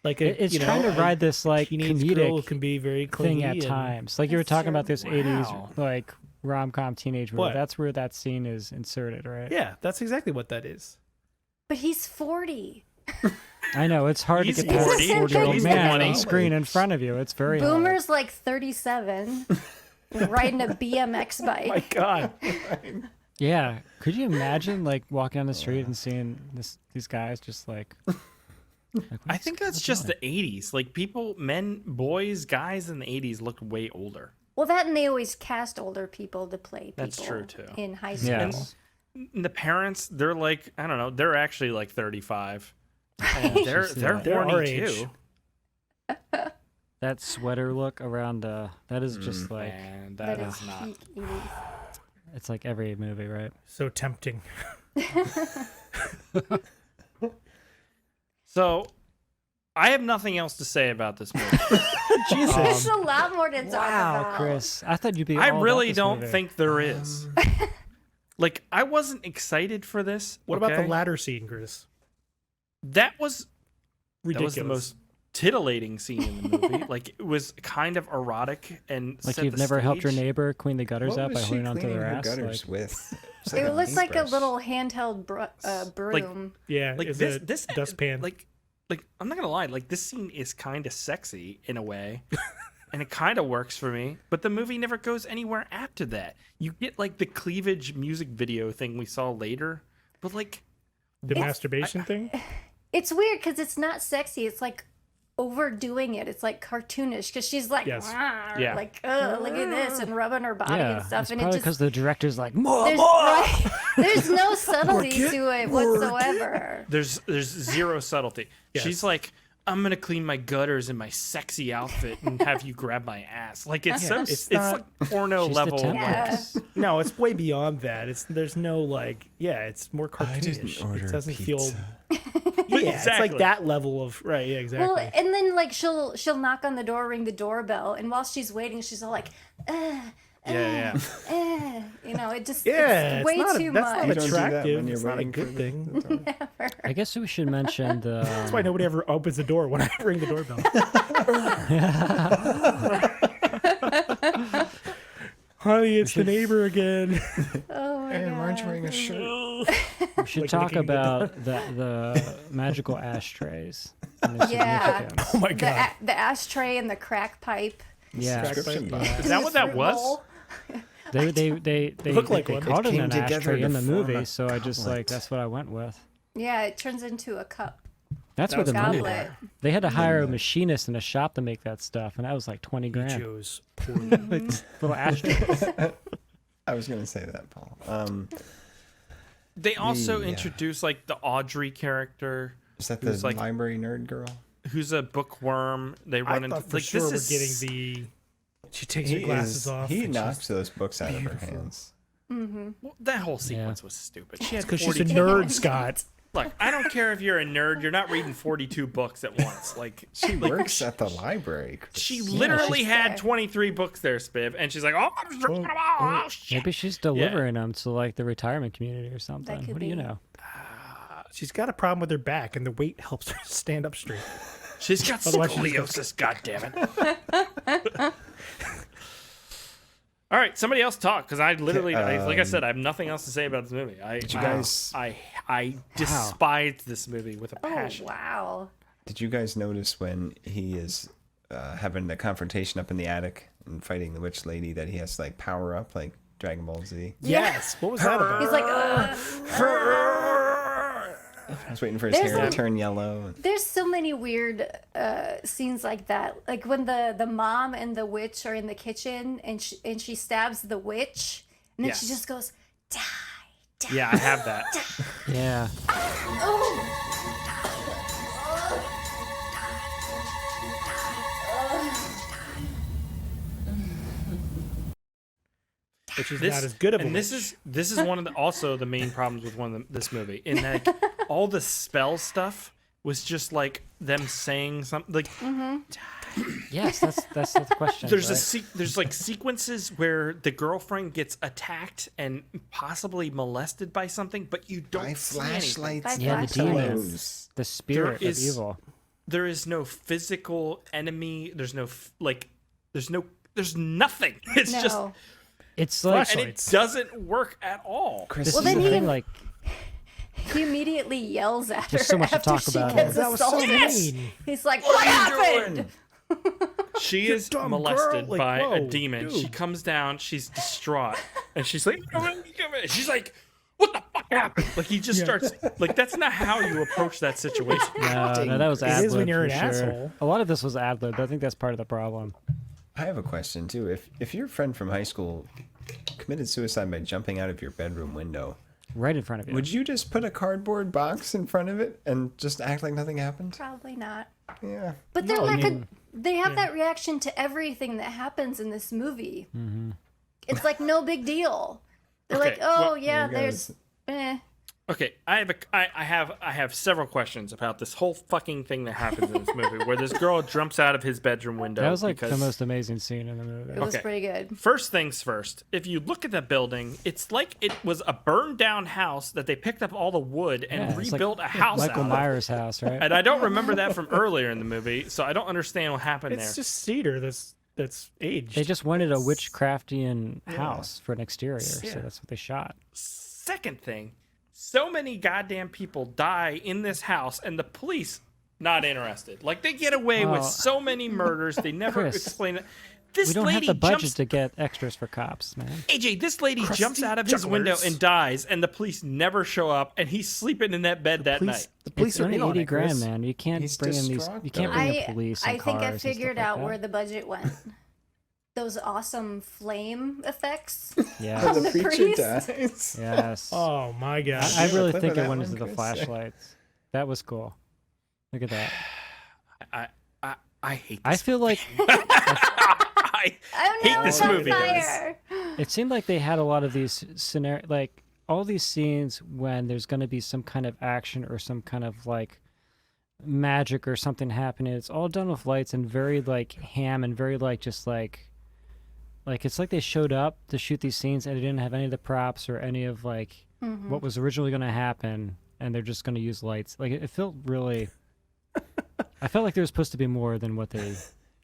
Like a, It's you know, trying to a ride this like teenage girl comedic can be very thing clingy at and- times. Like you were That's talking true. about this Wow. 80s like rom-com teenage movie. What? That's where that scene is inserted, right? Yeah, that's exactly what that is. But he's 40. I know, it's hard He's to get past 40. a 40-year-old He's man 20. on screen in front of you. It's very hard. Boomer's like 37, riding a BMX bike. My God. Yeah. Could you imagine like walking down the street and seeing these guys just like I think that's just the 80s. Like, people, men, boys, guys in the 80s looked way older. Well, that and they always cast older people to play people. That's true, too. In high school. Yeah. And the parents, they're like, I don't know, they're actually like 35. And they're They're our horny age. too. that sweater look around that is just like And That that is is not. peak 80s. it's like every movie, right? So tempting. So, I have nothing else to say about this movie. There's a lot more to talk Wow, about. Chris. I thought you'd be I all about really this don't movie. think there is. Like, I wasn't excited for this. What about the okay? ladder scene, Chris? That was Ridiculous. the most titillating scene in the movie. Like, it was kind of erotic and Like set you've the never helped your stage. neighbor clean the gutters What out by was she holding onto cleaning their her ass. gutters Like, with? It's It looks like a paintbrush. little handheld broom. Yeah, Like it's this, a this dustpan. Like I'm not gonna lie. Like, this scene is kind of sexy in a way, and it kind of works for me. But the movie never goes anywhere after that. You get like the cleavage music video thing we saw later, but like, the masturbation thing. It's weird because it's not sexy. It's like overdoing it. It's like cartoonish because she's like, Yes. Yeah. like, look at this, and rubbing her body and stuff. It's And probably it because just, the director's like, more. there's no subtlety to it whatsoever. There's zero subtlety. Yes. She's like, I'm gonna clean my gutters in my sexy outfit and have you grab my ass. Like it's it's it's not- like porno She's the level. Temptress. No, it's way beyond that. There's no like, it's more cartoonish. It doesn't feel. Yeah, it's Exactly. like that level of right. Yeah, exactly. Well, and then like she'll knock on the door, ring the doorbell, and while she's waiting, she's all like, Yeah. you know, it just yeah, it's way that's too not much. You don't do that attractive. when you're It's not a waiting good for thing. I guess we should mention the. That's why nobody ever opens the door when I ring the doorbell. Honey, it's the neighbor again. Oh my Aaron, why aren't you God. wearing a shirt? We should Like talk licking the about the magical ashtrays. And their Yeah. significance. Oh my god. The ashtray and the crack pipe. Yeah. Subscription box. Is that what that was? Bowl. They look like one. called It it came an together ashtray to in the form movie, a so I just like goblet. that's what I went with. Yeah, it turns into a cup. That's That what was the money. Goblet. They had to hire a machinist in a shop to make that stuff, and that was like 20 grand. Chose. Little ashtrays. I was going to say that, Paul. They also Yeah. introduced like the Audrey character, Is that Who's the like- library nerd girl? who's a bookworm. They I run into thought for like sure this we're is getting the. She takes her glasses off. He and knocks she's- those books out of her beautiful. hands. well, that whole sequence was stupid. She had Because she's a 42 nerd, Scott. Look, I don't care if you're a nerd. You're not reading 42 books at once. Like She works at the library. Chris. she literally she's had fair. 23 books there, Spiv, and she's like, oh shit. Maybe she's delivering them to like the retirement community or something. could What do you be. know? She's got a problem with her back, and the weight helps her stand up straight. She's got Otherwise she's got- scoliosis. God damn it. All right, somebody else talk because I literally, like I said, I have nothing else to say about this movie. Did you guys? I despise this movie with a Oh passion. wow. Did you guys notice when he is having the confrontation up in the attic and fighting the witch lady that he has to like power up like Dragon Ball Z? Yes. What was that about? He's like, I was waiting for his There's hair to a- turn yellow. there's so many weird scenes like that. Like when the mom and the witch are in the kitchen and she stabs the witch and then she Yes. just goes, die. Yeah, I have that. Yeah. Which is not as good of a and witch. this is one of the also the main problems with this movie in that all the spell stuff was just like them saying something like Yes, that's the question. there's right? there's like sequences where the girlfriend gets attacked and possibly molested by something, but you don't By see anything. flashlights. By Yeah, the flashlights. Clothes. the spirit is- of evil. There is no physical enemy. There's no there's nothing. It's No. just It's like and it doesn't work at all. Chris, this Well, is then the he- thing. Like He immediately yells at There's her so much to after talk she about gets here. That was so assaulted. mean. He's like, what happened? She is dumb molested girl. Like, by a whoa, demon. dude. She comes down. She's distraught, and she's like, she's like, what the fuck happened? Like he just starts like that's not how you approach that situation. no, that was It ad is when lib you're for an sure. asshole. A lot of this was ad lib. I think that's part of the problem. I have a question too. If your friend from high school committed suicide by jumping out of your bedroom window, Right in front of you. would you just put a cardboard box in front of it and just act like nothing happened? Probably not. Yeah. But they're No, I like mean- they have that reaction to everything that happens in this movie. Mm-hmm. It's like no big deal. They're Okay, like, oh well, yeah, you guys- there's Okay, I have several questions about this whole fucking thing that happens in this movie, where this girl jumps out of his bedroom window. that was like the because- most amazing scene in the movie. it was Okay. pretty good. First things first, if you look at the building, it's like it was a burned down house that they picked up all the wood and Yeah, it's like rebuilt a house Michael out of. Myers' house, right? And I don't remember that from earlier in the movie, so I don't understand what happened It's there. just cedar that's aged. They just wanted a witchcraftian house for an exterior, so that's what they shot. Second thing, so many goddamn people die in this house, and the police not interested. Like they get away with Oh. so many murders, they never Chris. explain it. this we don't lady have the budget jumps to get extras for cops, man. AJ, this lady jumps out of his jugglers. window and dies, and the police never show up, and he's sleeping in that bed that night. The police It's are only in on 80 it, Chris. grand, man. You can't He's bring in these. distraught, You can't though. bring in police. I And think I cars and stuff figured like out that. where the budget went. Those awesome flame effects. Yeah. on the priest. dies. Yes. Oh my god. I really clip think of it that went one, into the Chris? flashlights. That was cool. Look at that. I hate I this. feel like I Oh hate no, this it's on movie. fire. it seemed like they had a lot of these like all these scenes when there's going to be some kind of action or some kind of like magic or something happening. It's all done with lights and very like ham and very like just like it's like they showed up to shoot these scenes and they didn't have any of the props or any of like what was originally going to happen, and they're just going to use lights. Like it felt really. I felt like there was supposed to be more than what they.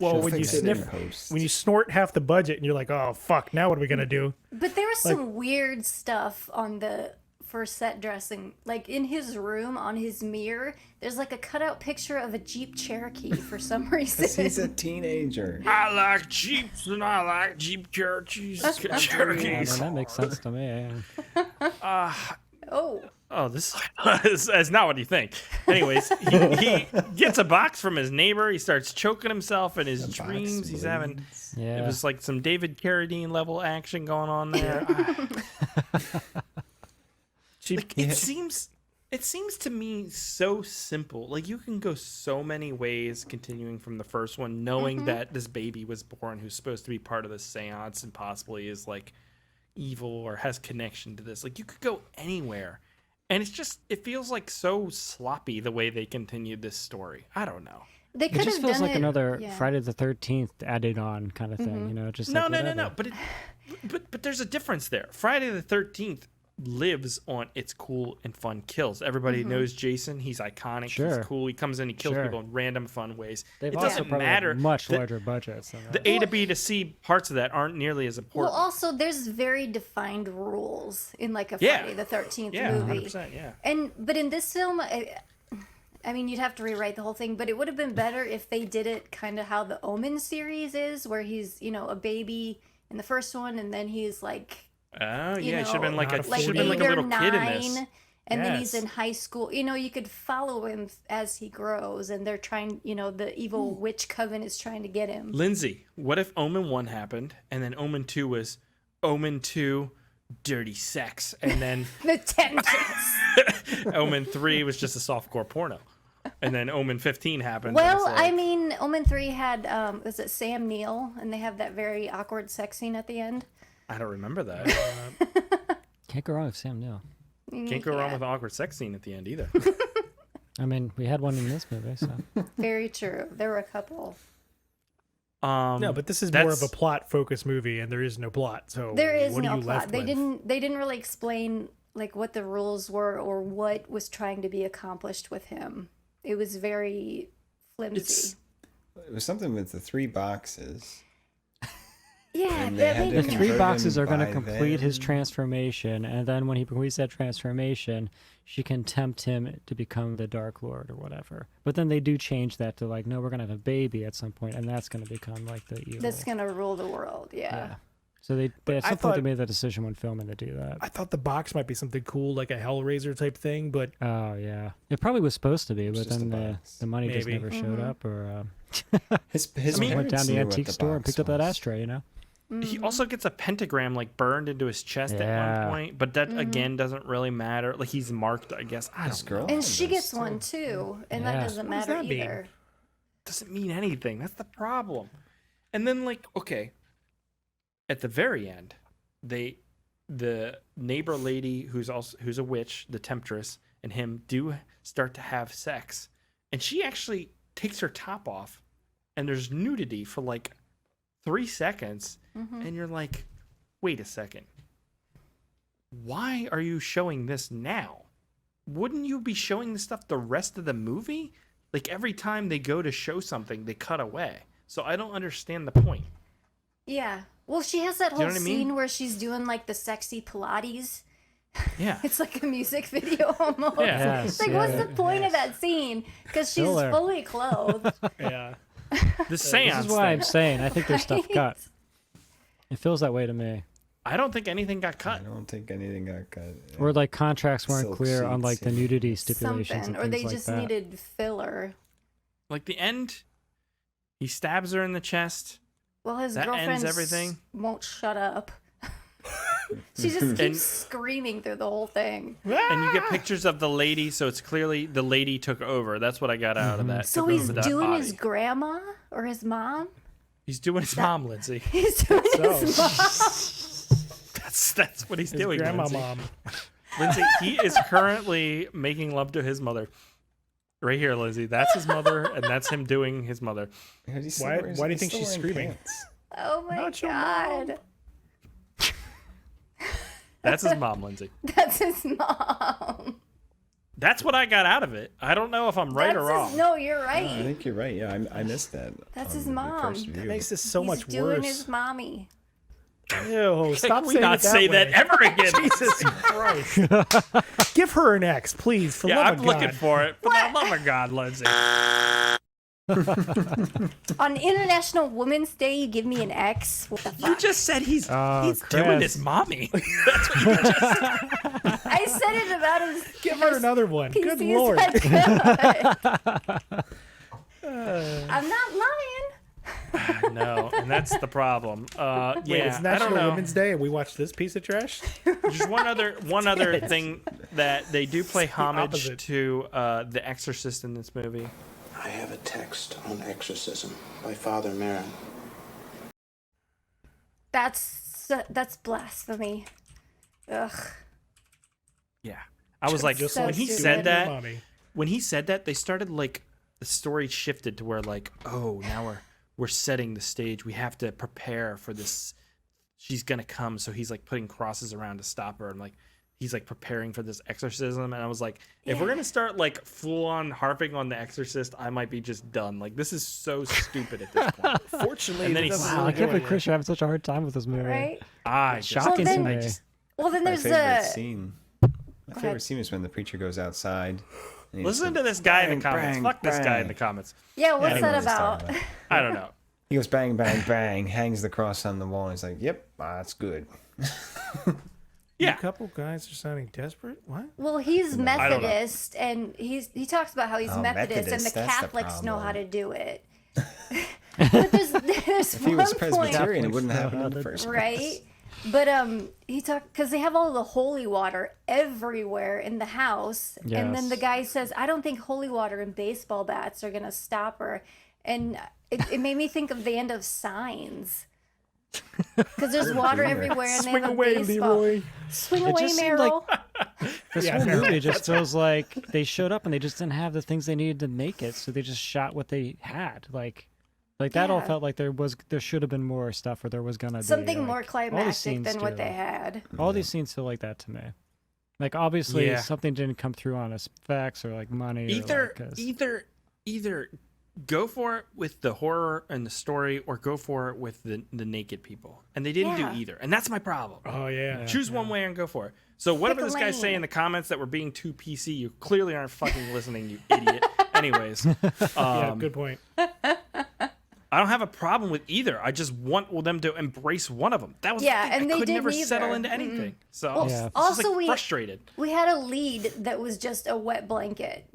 Well, when you Fix it in sniff, post. when you snort half the budget, and you're like, "Oh fuck, now what are we gonna do?" But there was some weird stuff on the first set dressing. Like in his room, on his mirror, there's like a cutout picture of a Jeep Cherokee for some reason. He's a teenager. I like Jeeps and I like Jeep Cherokees. Yeah, Cherokees. that makes sense to me. Oh, This is not what you think. Anyways, he gets a box from his neighbor. He starts choking himself in his dreams. He's having Yeah. it was like some David Carradine level action going on there. Like, it seems to me so simple. Like you can go so many ways continuing from the first one, knowing that this baby was born who's supposed to be part of the seance and possibly is like evil or has connection to this. Like you could go anywhere. And it feels like so sloppy the way they continued this story. I don't know. they It could just have feels done like it. another yeah. Friday the 13th added on kind of thing, you know? Just No, like no, whatever. no. But there's a difference there. Friday the 13th lives on its cool and fun kills. Everybody knows Jason. He's iconic. Sure. He's cool. He comes in. He kills Sure. people in random fun ways. They've It also doesn't probably matter. had much that larger budgets than The that. A to B to C parts of that aren't nearly as Well, important. also there's very defined rules in like a Yeah. Friday the 13th Yeah, movie. 100%. Yeah. But in this film, I mean, you'd have to rewrite the whole thing, but it would have been better if they did it kind of how the Omen series is, where he's, a baby in the first one, and then he's like, Oh you yeah, it should have been like know, a like should have been like a 8 or little kid in this. 9, and then he's Yes. in high school. You could follow him as he grows, and they're trying, the evil witch coven is trying to get him. Lindsay, what if Omen 1 happened and then Omen 2 was Omen 2 dirty sex, and then The Temptress. Omen 3 was just a softcore porno, and then Omen 15 happened. and Well, it's like, I mean, Omen 3 had, was it Sam Neill? And they have that very awkward sex scene at the end. I don't remember that. Can't go wrong with Sam Neill. Can't go wrong with an awkward sex scene at the end either. I mean, we had one in this movie, so. Very true. There were a couple. No, but this is more of a plot-focused movie, and there is no plot. So There is what are no you plot. left They with? didn't really explain like what the rules were or what was trying to be accomplished with him. It was very flimsy. It was something with the 3 boxes. Yeah, and they that had made to The me- convert 3 boxes him are going to by complete his then. transformation, and then when he completes that transformation, she can tempt him to become the Dark Lord or whatever. But then they do change that to like, no, we're going to have a baby at some point, and that's going to become like the evil. that's gonna rule the world. Yeah. Yeah. So they at I some point thought- they made that decision when filming to do that. I thought the box might be something cool, like a Hellraiser type thing, but Oh yeah, it probably was supposed to be, but just a then box. the money just Maybe. never showed up, or His someone went down parents the knew what antique the store and box picked up that was. ashtray, you know. He also gets a pentagram like burned into his chest at Yeah. one point, but that again doesn't really matter. Like he's marked, I guess. I This don't know. girl And had she this, gets too. one too, and Yeah. that doesn't What does matter that mean? either. Doesn't mean anything. That's the problem. And then like, okay, at the very end, the neighbor lady who's a witch, the Temptress, and him do start to have sex, and she actually takes her top off, and there's nudity for like 3 seconds, and you're like, wait a second, why are you showing this now? Wouldn't you be showing this stuff the rest of the movie? Like every time they go to show something, they cut away. So I don't understand the point. Yeah. Well, she has that you know whole what I mean? scene where she's doing like the sexy Pilates. Yeah. It's like a music video almost. Yeah. It's like, what's the point of that scene? Because she's Filler. fully clothed. yeah. The seance. This is why thing. I'm saying I think there's stuff Right? cut. It feels that way to me. I don't think anything got I cut. don't think anything got cut. Or like contracts weren't Silk clear on sheets, like the yeah. nudity stipulations Something, and or things they like just that. needed filler. Like the end, he stabs her in the chest. Well, his That girlfriend ends everything. won't shut up. She just keeps screaming through the whole thing. And you get pictures of the lady, so it's clearly the lady took over. That's what I got out of that. So Took he's over that doing body. his grandma or his mom? He's doing his mom, Lindsay. He's doing his mom. That's what he's His doing, grandma Lindsay. mom. Lindsay, he is currently making love to his mother. Right here, Lindsay. That's his mother, and that's him doing his mother. Why do you think she's screaming? Oh my Not your mom. god. That's his mom, Lindsay. That's his mom. That's what I got out of it. I don't know if I'm right That's or wrong. No, you're I right. think you're right. Yeah, I missed that. That's on his the mom. first That That view. makes this so He's much doing worse. his mommy. Ew, stop Can we saying not it that say way. that ever again? Jesus Christ. Give her an X, please, for Yeah, love I'm of looking God. for it. For the love of God, Lindsay. On International Women's Day, you give me an X? What the fuck? You just said he's doing Chris. his mommy. That's what you just said. I said it about his. Give her another one. PC Good is lord. that good. I'm not lying. No, and that's the problem. Wait, Yeah, it's I don't National know. Women's Day and we watched this piece of trash? Just one other thing that they do play homage opposite. to The Exorcist in this movie. I have a text on exorcism by Father Marin. That's blasphemy. Ugh. Yeah, I was like, so when he stupid. said that, Mommy. when he said that, they started like the story shifted to where like, oh, now we're setting the stage. We have to prepare for this. She's gonna come, so he's like putting crosses around to stop her, and like he's like preparing for this exorcism. And I was like, if we're gonna start like full on harping on the Exorcist, I might be just done. Like this is so stupid at this point. Fortunately, And then it he- doesn't Wow, I really can't go believe Chris, you're having such a hard time with this movie. Right? I just, Shocking Well, to then- me. Well, then My there's favorite a. scene. My favorite scene is when the preacher goes outside. and he listen just to this guy in the bang, comments. bang, Fuck this guy bang. in the comments. Yeah, what's I know that what he's about? talking about. I don't know. He goes bang, bang, bang, hangs the cross on the wall. And he's like, "Yep, that's good." Yeah. A couple guys are sounding desperate. What? Well, he's don't know. Methodist, and he talks about how he's Oh, Methodist, and the Methodist, that's the Catholics know how to problem. do it. But there's If he one was point, Presbyterian, it wouldn't happen in the first place. right? But he talked because they have all the holy water everywhere in the house, and then Yes. the guy says, "I don't think holy water and baseball bats are gonna stop her," and it made me think of the end of Signs. Because there's water everywhere, and they have a baseball. Swing It away, just seemed like- Meryl. This Yeah, whole no, movie just feels like they showed up and they just didn't have the things they needed to make it, so they just shot what they had. Like that all Yeah. felt like there should have been more stuff, or there was gonna be Something like, more all these climactic scenes than what do. they had. All these scenes feel like that to me. Like obviously Yeah. something didn't come through on effects or like money. Either or like, 'cause- either go for it with the horror and the story, or go for it with the naked people. And they didn't Yeah. do either, and that's my problem. Oh, yeah. Choose one way and go for it. So whatever Pick a this guy's lane. saying in the comments that we're being too PC, you clearly aren't fucking listening, you idiot. Anyways, Yeah, good point. I don't have a problem with either. I just want them to embrace one of them. That was Yeah, the thing. and I they could never didn't settle either. into anything. So Well, I was Yeah. just, also like, we- frustrated. We had a lead that was just a wet blanket.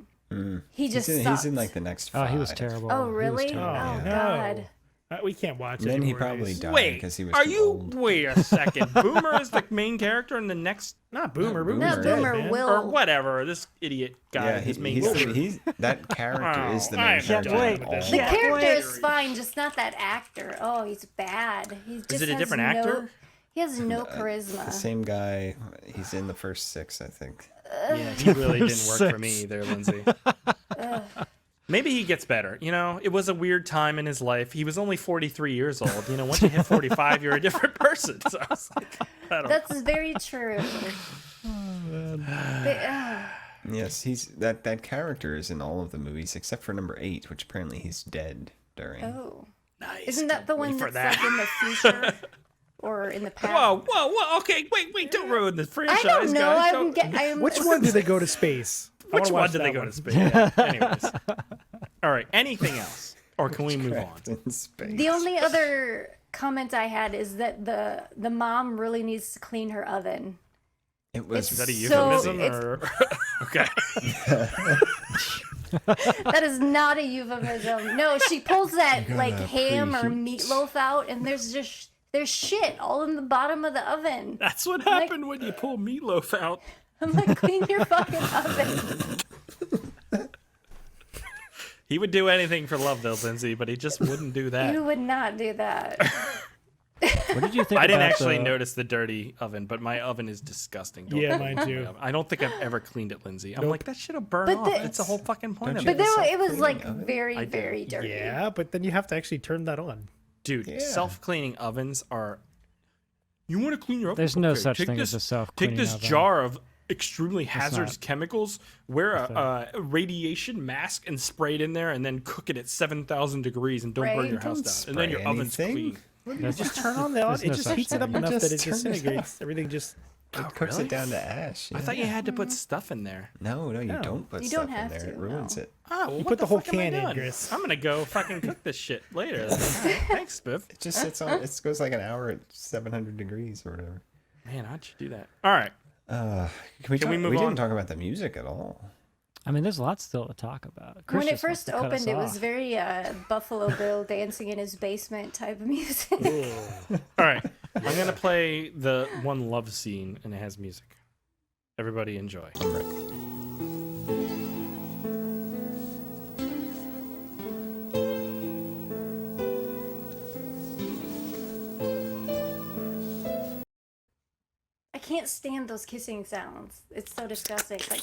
He just He's sucked. in like the next Oh, five. he was terrible. Oh, He was really? Oh, terrible. no. God. We can't watch it. And then he anymore, probably guys. died Wait, because he was are too you? old. Wait a second. Boomer is the main character in the next, Not Boomer. Not Boomer's No, dead, Boomer man. will. or whatever. This idiot guy, Yeah, his main he's character. that character is the Oh, main I character. can't of wait. all The Yeah. of them. character is fine, just not that actor. Oh, he's bad. He just it a has different no, actor? He has no The charisma. same guy. He's in the first 6, I think. Yeah, he really didn't work for me Six. either, Lindsay. Maybe he gets better. You know, it was a weird time in his life. He was only 43 years old. You know, once you hit 45, you're a different person. So I was like, I don't know. That's very true. Yes, he's that character is in all of the movies except for number 8, which apparently he's dead during. Oh. Nice. Isn't that the Wait one for that's that. like in the future? Or in the past? Whoa. Okay, wait. Don't ruin the franchise, I don't know. guys. I'm Which one did they go to space? I Which wanna one watch did they that go one. to space? Yeah, anyways. All right. Anything else? or can we move on? In space. The only other comment I had is that the mom really needs to clean her oven. It was Is that a So euphemism it's- or okay? That is not a euphemism. No, she pulls that like ham or meatloaf out, and there's shit all in the bottom of the oven. That's what happened when you pull meatloaf out. I'm like, clean your fucking oven. He would do anything for love, though, Lindsay, but he just wouldn't do that. You would not do that. What did you think? I didn't about actually the- notice the dirty oven, but my oven is disgusting. Don't Yeah, clean mine my too. oven. I don't think I've ever cleaned it, Lindsay. I'm like, that should have burned But off. the- That's the whole fucking point of Don't it. But you- there, it was self-cleaning like oven? very, I do. very dirty. Yeah, but then you have to actually turn that on. Dude, Yeah. self-cleaning ovens are... You want to clean your oven? There's no Okay, such take thing this, as a self-cleaning Take this oven. jar of extremely hazardous not. chemicals, wear a radiation mask and spray it in there, and then cook it at 7,000 degrees and don't burn Right. your house Don't down. And then your spray oven's anything. clean. That's- Just turn on the There's it no just such heats it up thing. enough that it Just turn it disintegrates. Everything just It cooks really? it down to ash. I thought you had to put stuff in there. No, you No. don't put You stuff don't have in there. to, It ruins no. it. Oh, well, You what put the whole fuck am I can in, doing? Chris. I'm gonna go fucking cook this shit later. Thanks, Biff. It just sits on. It goes like an hour at 700 degrees or whatever. Man, how'd you do that? All right. Can we Can we move didn't on? talk about the music at all. I mean, there's lots still to talk about. Chris When it just wants first to cut us opened, it was off. very Buffalo Bill dancing in his basement type of music. All right. I'm gonna play the one love scene, and it has music. Everybody enjoy. I can't stand those kissing sounds. It's so disgusting. Like,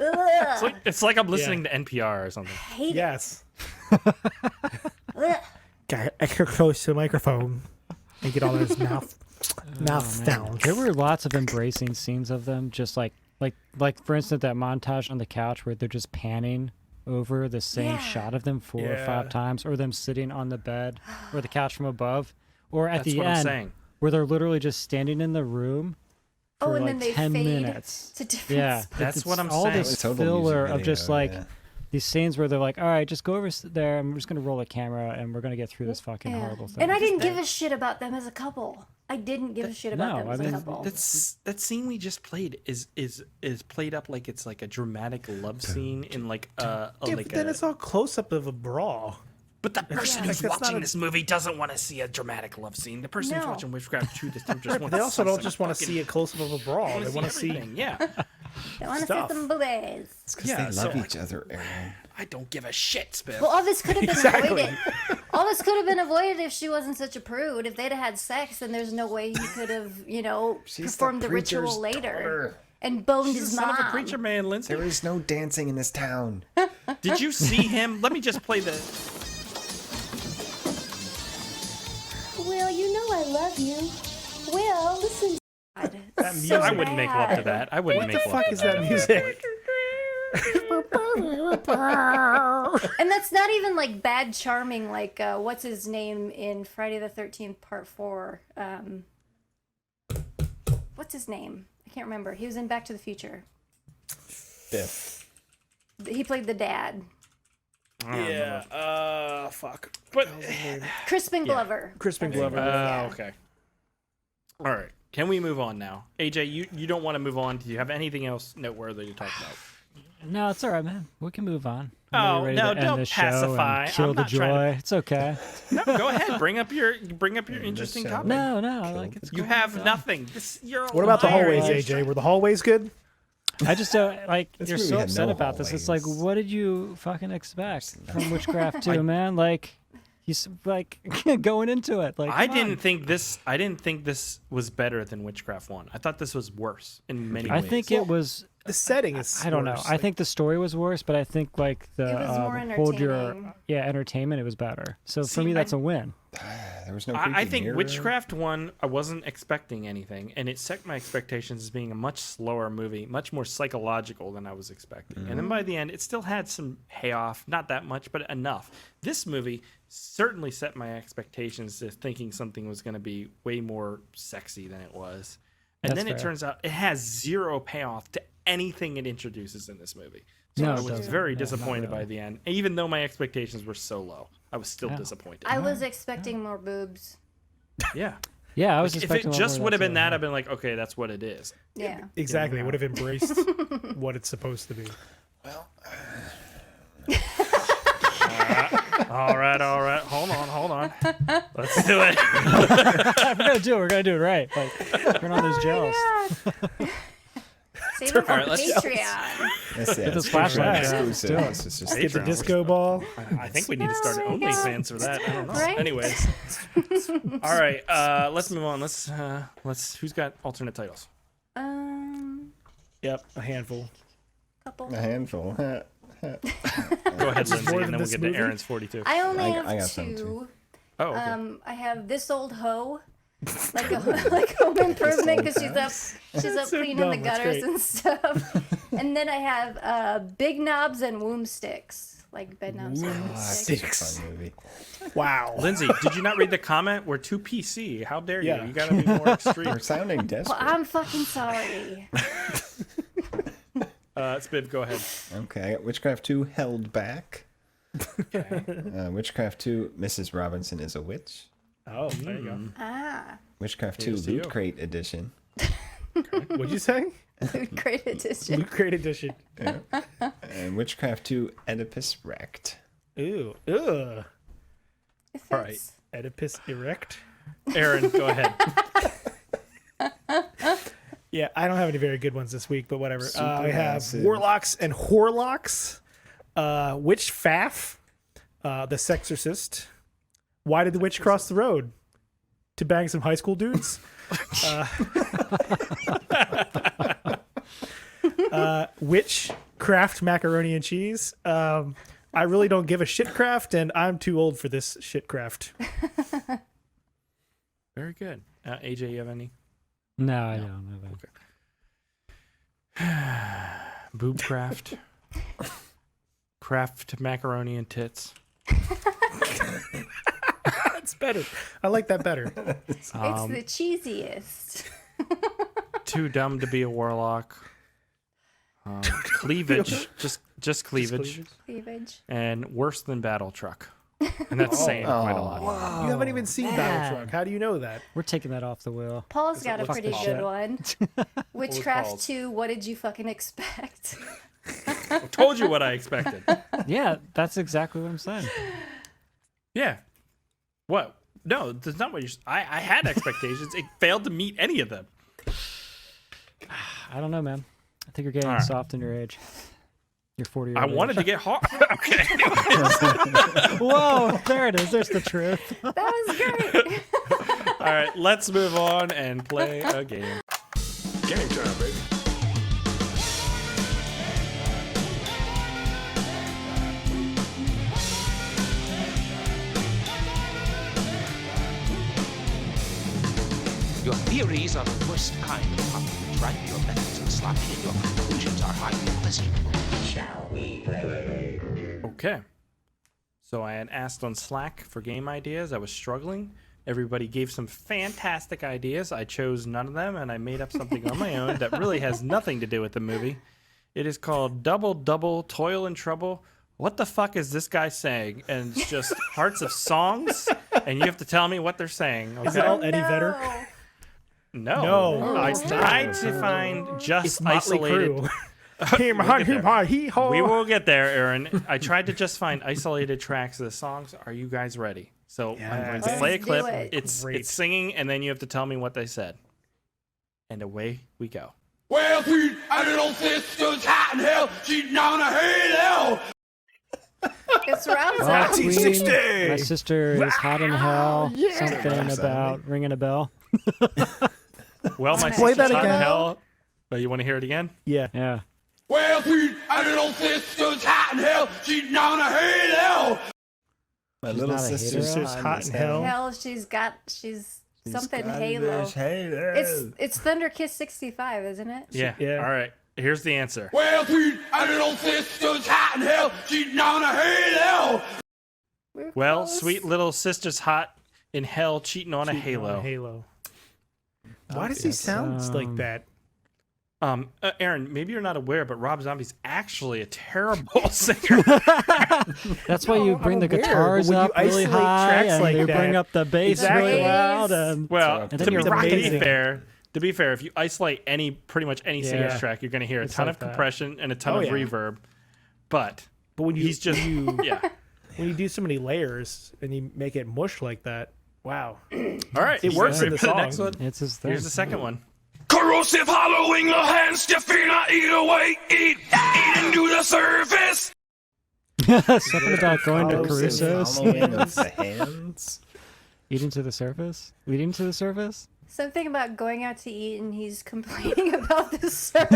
ugh, It's like I'm listening to NPR or something. I hate yes. it. Ugh. Got extra close to the microphone and get all those mouth sounds. There were lots of embracing scenes of them, just like for instance that montage on the couch where they're just panning over the same Yeah. shot of them 4 or Yeah. 5 times, or them sitting on the bed or the couch from above, or at That's the what I'm end saying. where they're literally just standing in the room for Oh, and like then they 10 fade minutes. to different Yeah, spots. That's it's what I'm all saying. this It's a total filler music of just video, like yeah. these scenes where they're like, all right, just go over there, and we're just gonna roll the camera, and we're gonna get through this fucking Yeah. horrible thing. And I didn't give a shit about them as a couple. I didn't give a shit about no, them I as a mean, couple. That scene we just played is played up like it's like a dramatic love scene in like Yeah, like but then it's all close up of a bra. But the person who's Like, that's watching not a- this movie doesn't want to see a dramatic love scene. The person who's No. watching Witchcraft II this time just wants They to also see don't some just want to fucking- see a close up of a bra. wanna They want to see. everything. Yeah. I want to see stuff. some boobies. It's because Yeah, they so, love like, each other, Aaron. I don't give a shit, Spiff. Well, all this could have been Exactly. avoided. All this could have been avoided if she wasn't such a prude. If they'd have had sex, then there's no way he could have, She's performed the preacher's ritual later daughter. and boned She's his the son mom. of a preacher man, Lindsay. There is no dancing in this town. Did you see him? Let me just play the. Will, you know I love you. Will, listen. That So music. I wouldn't make love to that. I wouldn't What make the love fuck to is that music? And that's not even like bad charming, like what's his name in Friday the 13th Part 4? What's his name? I can't remember. He was in Back to the Future. Biff. He played the dad. Yeah. Fuck. But Crispin Glover. Crispin That's his Glover. name, yeah. okay. All right. Can we move on now? AJ, you don't want to move on. Do you have anything else noteworthy to talk about? No, it's all right, man. We can move on. Oh, I'm ready no, to end don't this show and pacify. Kill I'm the not trying joy. to- It's okay. No, go ahead. Bring up your interesting show. topic. No, like it's You cool. have nothing. You're What about the liar. hallways, AJ? Were the hallways good? I just don't like. This You're movie so had upset no about this. It's like, hallways. what did you fucking expect from Witchcraft 2, man? Like, he's like going into it. Like, I come on. didn't think this was better than Witchcraft 1. I thought this was worse in many I ways. think it was. The setting is. I don't know. worse. I think the story was worse, but I think like the It was more hold your entertaining. entertainment. It was better. So for See, me, that's a win. There was no. I creepy think mirror. Witchcraft 1, I wasn't expecting anything, and it set my expectations as being a much slower movie, much more psychological than I was expecting. And then by the end, it still had some payoff, not that much, but enough. This movie certainly set my expectations to thinking something was going to be way more sexy than it was. And That's then it fair. turns out it has zero payoff to anything it introduces in this movie. No, I it was doesn't. very No, not disappointed by really. the end. Even though my expectations were so low, I was still Yeah. disappointed. I was expecting more boobs. Yeah. Yeah, I was If expecting it a lot just more would of have been too. that, I'd been like, okay, that's what it is. Yeah. Exactly. Yeah. Would have embraced what it's supposed to be. All right. Hold on. Let's do it. We're gonna do it right. Like, turn on those gels. Save it for All right, let's- Patreon. That's it. Get those It's flashlights. exclusive. Let's do it. This is just Get the Patreon. disco ball. I think we need to start an Oh my God. OnlyFans for that. I don't know. Right? Anyways. All right. Let's move on. Let's. Who's got alternate titles? Yep, a handful. Couple. a handful. Go ahead, Lindsay, more and than then we'll this get movie? to Aaron's 42. I only I have got some, two. too. Oh, okay. I have this old hoe, like home improvement, because she's up so cleaning dumb, the that's gutters great. and stuff. And then I have big knobs and womb sticks, like bed knobs and womb Ah, sticks. it's such a fun movie. Wow. Lindsay, did you not read the comment? We're too PC. How dare you? Yeah. You gotta be more extreme. We're sounding desperate. Well, I'm fucking sorry. Spiv, go ahead. Okay, I got Witchcraft 2 Held Back. Witchcraft 2 Mrs. Robinson is a Witch. Oh, there you go. Ah, Witchcraft 2 Here's to Loot you. Crate Edition. What'd you say? great addition. Loot Crate Edition. And Witchcraft 2 Oedipus Wrecked. Ooh. Ugh. It All right. fits. Oedipus erect. Aaron, go ahead. Yeah, I don't have any very good ones this week, but whatever. I have Supermassive. Warlocks and Horlocks, Witch Faff, The Sexorcist. Why did the witch cross the road? To bang some high school dudes? Witchcraft Macaroni and Cheese. I really don't give a shitcraft, and I'm too old for this shitcraft. Very good. AJ, you have any? No, I don't know that. Boobcraft. Craft macaroni and tits. That's better. I like that better. It's the cheesiest. Too dumb to be a warlock. Cleavage. Just cleavage. Cleavage. And worse than battle truck. And that's saying quite a lot. You haven't even seen Battle Truck. How do you know that? We're taking that off the wheel. Paul's got a looks pretty like good shit. one. Paul's? Witchcraft 2, what did you fucking expect? I told you what I expected. Yeah, that's exactly what I'm saying. Yeah. What? No, that's not what I had expectations. It failed to meet any of them. I don't know, man. I think you're getting All right. soft in your age. You're 40 years I old. wanted to get hard. Okay. Whoa, there it is. There's the truth. That was great. All right, let's move on and play a game. Game time, baby. Your theories are the worst kind of puppet, right? Your methods are sloppy and your conclusions are highly questionable. Shall we play? Okay. So I had asked on Slack for game ideas. I was struggling. Everybody gave some fantastic ideas. I chose none of them, and I made up something on my own that really has nothing to do with the movie. It is called Double Double Toil and Trouble. What the fuck is this guy saying? And it's just parts of songs, and you have to tell me what they're saying. Okay? Is it all Eddie Vedder? No. No. I Oh. tried to find just It's Motley isolated. Crue. We will get there, Aaron. I tried to just find isolated tracks of the songs. Are you guys ready? So I'm going to Yes. play a Let's clip. do it. It's Great. singing, and then you have to tell me what they said. And away we go. Well, sweet, and little sister's hot in hell, cheating on a halo. It's rounds Well, out. Queen, 1960. my sister is hot in hell. Something about ringing a bell. Well, my Play that sister's hot in again. hell. Oh, you want to hear it again? Yeah. Yeah. Well, sweet, and little sister's hot in hell, cheating on a halo. My little not a sister's hetero? Hot in hell. Hell, she's something Halo. It's Thunder Kiss 65, isn't it? Yeah. Yeah. All right. Here's the answer. Well, sweet, and little sister's hot in hell, cheating on a halo. We're Well, close. sweet little sister's hot in hell, cheating on a Cheating on halo. Halo. Why does he sound like that? Aaron, maybe you're not aware, but Rob Zombie's actually a terrible singer. That's why you bring the aware, guitars but when you up really isolate high, tracks and like you that- bring up the bass really Exactly. loud. And Well, And then you're to rocking. be fair, if you isolate pretty much any singer's Yeah. track, you're going to hear a It's ton like of that. compression and a ton Oh, of yeah. reverb. But when you he's just yeah. when you do so many layers and you make it mush like that, wow. All right, It you works guys in ready the for next song. one? it's his thing. Here's the second one. Corrosive hollowing the hands, Stefina, eat away, eat into the surface. Something about going to Corrosive Caruso's. hollowing of the hands. Eating to the surface? Eating to the surface? Something about going out to eat and he's complaining about the service.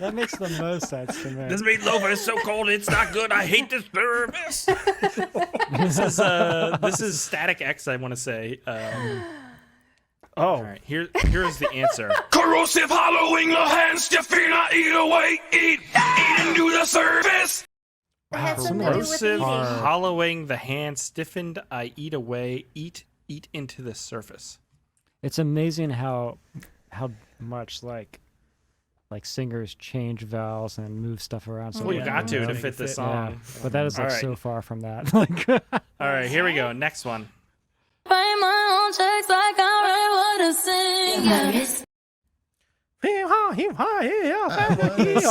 That makes the most sense to me. This meatloaf is so cold, it's not good. I hate this service. This is Static X, I want to say. All right, here's the answer. Corrosive hollowing the hands, Stefina, eat away, eat into the surface. It had something to do with Corrosive, eating. hollowing the hand, stiffened. I eat away, eat into the surface. It's amazing how much like singers change vowels and move stuff around. So Well, you that, got you to know, fit the fit. song. Yeah, but that is like All right. so far from that. Like, All right, here we go. Next one. Write my own checks like I read what to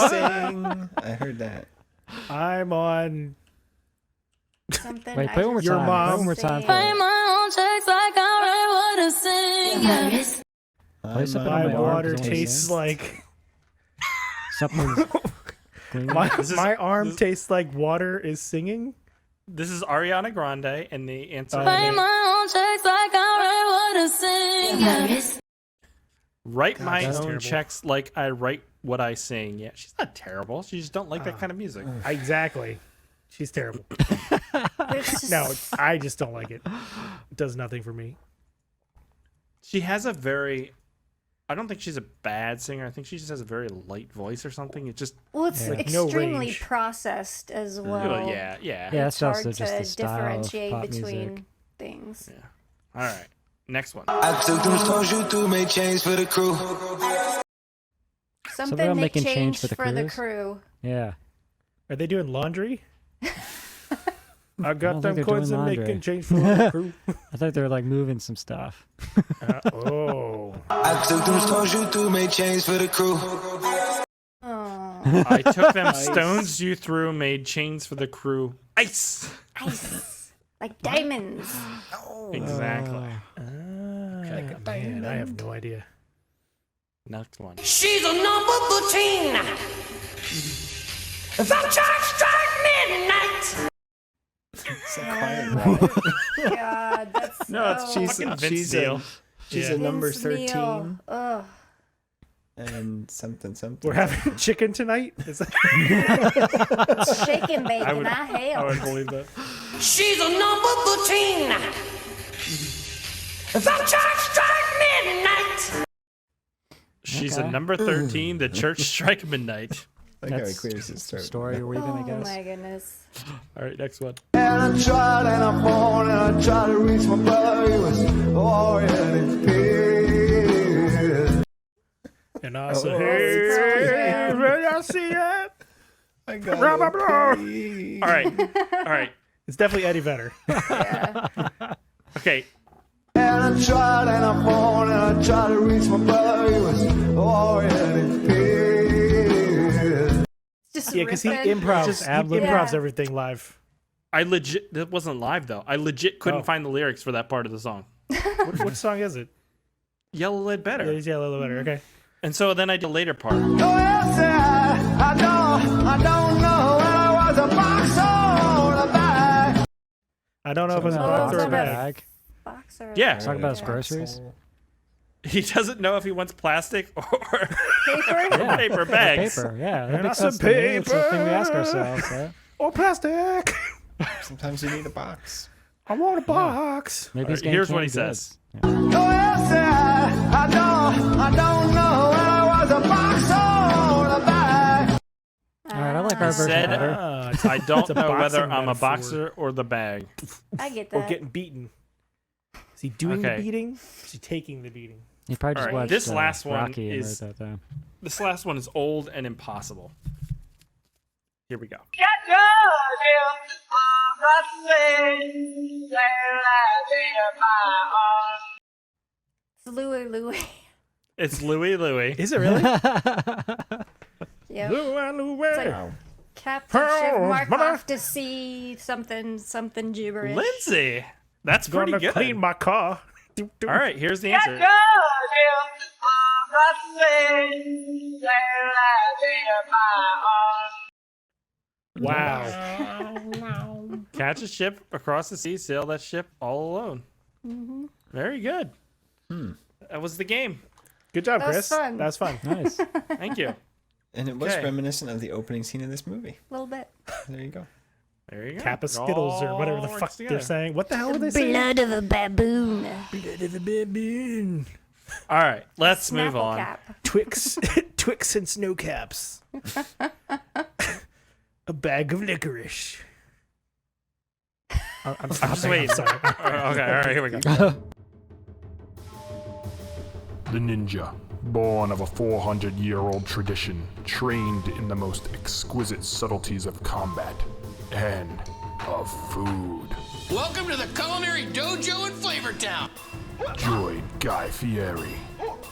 sing. I heard that. I'm on. Something Wait, I play one more just Your time. mom. Play one more say. time. for Write us. my own checks like I read what to sing. Play something on My my arm, water 'cause I wanna tastes sing. like. Something's cleaning. My arm tastes like water is singing. This is Ariana Grande, and the answer Write is my own checks like I read what to sing. write my that's own terrible. checks like I write what I sing. Yeah, she's not terrible. She just don't like that kind of music. Exactly. She's terrible. There's just- No, I just don't like it. It does nothing for me. She has a very. I don't think she's a bad singer. I think she just has a very light voice or something. It just. well, it's Like, no extremely range. processed as well. Well, yeah. Yeah, It's that's also hard just the to style of differentiate pop between music. things. All right. Next one. I took them stones you threw, made chains for the crew. Something about they making change changed for the for the crews? crew. Yeah. Are they doing laundry? I don't got think them they're coins doing and laundry. making change for the crew. I thought they were like moving some stuff. Oh. I took them stones you threw, made chains for the crew. Oh, I took them stones you threw, made chains for the crew. Ice. ice. Like diamonds. Exactly. Man, I have no idea. Next one. She's a number 13. The church strike midnight. God, that's No, so she's Vince she's Neil. a number Vince Neil. 13 Ugh. and something. We're having chicken tonight? Is that... Shaking bacon, would- I hail. I would believe that. She's a number 13. The church strike midnight. She's Okay. a number 13, the church strike midnight. Like how he That's clears his some throat. story you're weaving, I Oh guess. my goodness. All right, next one. And I tried and I fought and I tried to reach my brother. He was already dead. And I said, hey, I see it. I got Blah, blah, blah. All right. It's definitely Eddie Vedder. Yeah. Okay. And I tried and I fought and I tried to reach my brother. He was already dead. Just Yeah, because he ripping. improvs. Just He ad-libbing. improvs Yeah. everything live. That wasn't live, though. I legit couldn't Oh. find the lyrics for that part of the song. What song is it? Yellow Lead Better. Yeah, a little better. Okay. And so then I did the later part. Oh, yes, I don't know when I was a box on a bag. I don't know if it's a Oh, box or a it's bag. not Boxer. Yeah. Talk about his Yeah. groceries. He doesn't know if he wants plastic or Paper? Yeah. paper bags. Paper, yeah. That And makes I sense said to me. It's the thing we ask paper. ourselves, right? Or plastic. Sometimes you need a box. I want a box. Maybe All he's right, getting here's what he canned goods. says. Oh, yes, I don't know when I was a box on a bag. All right, I like our I version said, better. I don't It's a know whether boxing I'm a metaphor. boxer or the bag. I get Or that. getting beaten. Is he doing Okay. the beating? Is he taking the beating? He probably just All right, watched this last one Rocky and is- wrote that down. This last one is old and impossible. Here we go. It's Louie Louie. It's Louie Louie. Is it really? Yep. Louie. It's like Captain Ship mark off to sea something gibberish. Lindsay, that's pretty Gonna good. clean my car. All right, here's the answer. Wow. Catch a ship across the sea, sail that ship all alone. Mm-hmm. Very good. That was the game. Good job, That was Chris. fun. That was fun. Nice. Thank you. And it was Okay. reminiscent of the opening scene of this movie. A little bit. There you go. There you go. Kappa Skittles or whatever the All fuck works they're together. saying. What the hell are they saying? Blood of a baboon. Blood of a baboon. All right, let's move Snapple on. cap. Twix, Twix and snow caps. A bag of licorice. Oh, I'm Just stopping. wait. I'm sorry. Okay, all right, here we go. The ninja, born of a 400-year-old tradition, trained in the most exquisite subtleties of combat and of food. Welcome to the Culinary Dojo in Flavortown. Join Guy Fieri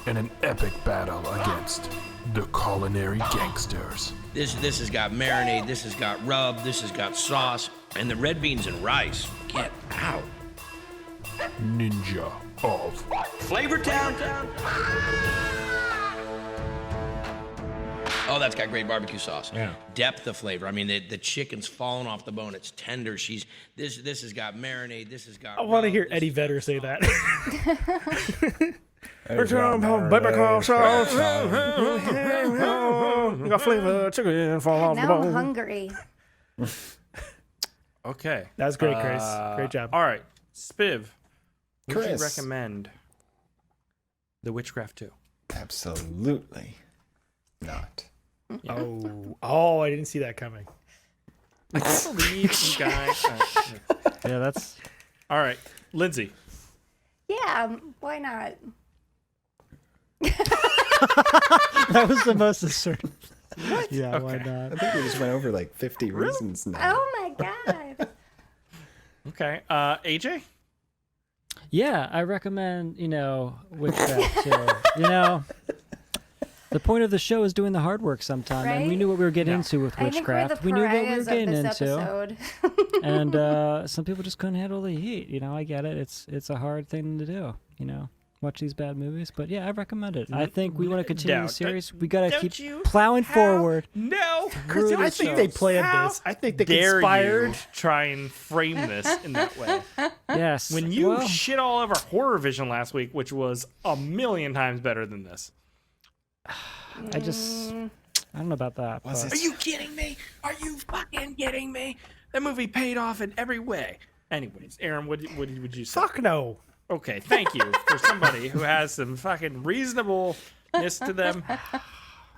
in an epic battle against the culinary gangsters. This has got marinade, this has got rub, this has got sauce, and the red beans and rice. Get out. Ninja of Flavortown. Oh, that's got great barbecue sauce. Yeah. Depth of flavor. I mean, the chicken's falling off the bone. It's tender. This has got marinade. This has got. I want to rub, hear this Eddie has Vedder say that. You got flavor, chicken fall off the Now I'm bone. hungry. Okay. That was great, Chris. Great job. All right, Spiv, would you Chris. recommend The Witchcraft 2? Absolutely not. Oh, I didn't see that coming. I can't believe you guys. Yeah, that's. All right, Lindsay. Yeah, why not? That was the most assertive. Yeah, why Okay. not? I think we just went over like 50 reasons now. Oh my god. Okay, AJ. Yeah, I recommend, Witchcraft too. The point of the show is doing the hard work sometime, and we Right? knew what we were getting into with I think we're the Witchcraft. We knew what we were pariahs of getting this into. episode. And some people just couldn't handle the heat. I get it. It's a hard thing to do, watch these bad movies. But yeah, I recommend it. I think we want to continue the series. We got to Don't keep you- plowing forward. No, Through I the think show. they planned How this. I think they dare conspired. you try and frame this in that way? Yes. When you well, shit all over Horror Vision last week, which was a million times better than this. I don't know about that. Was but- Are you kidding me? Are you fucking kidding me? That movie paid off in every way. Anyways, Aaron, what would you say? Fuck no. Okay, thank you for somebody who has some fucking reasonableness to them.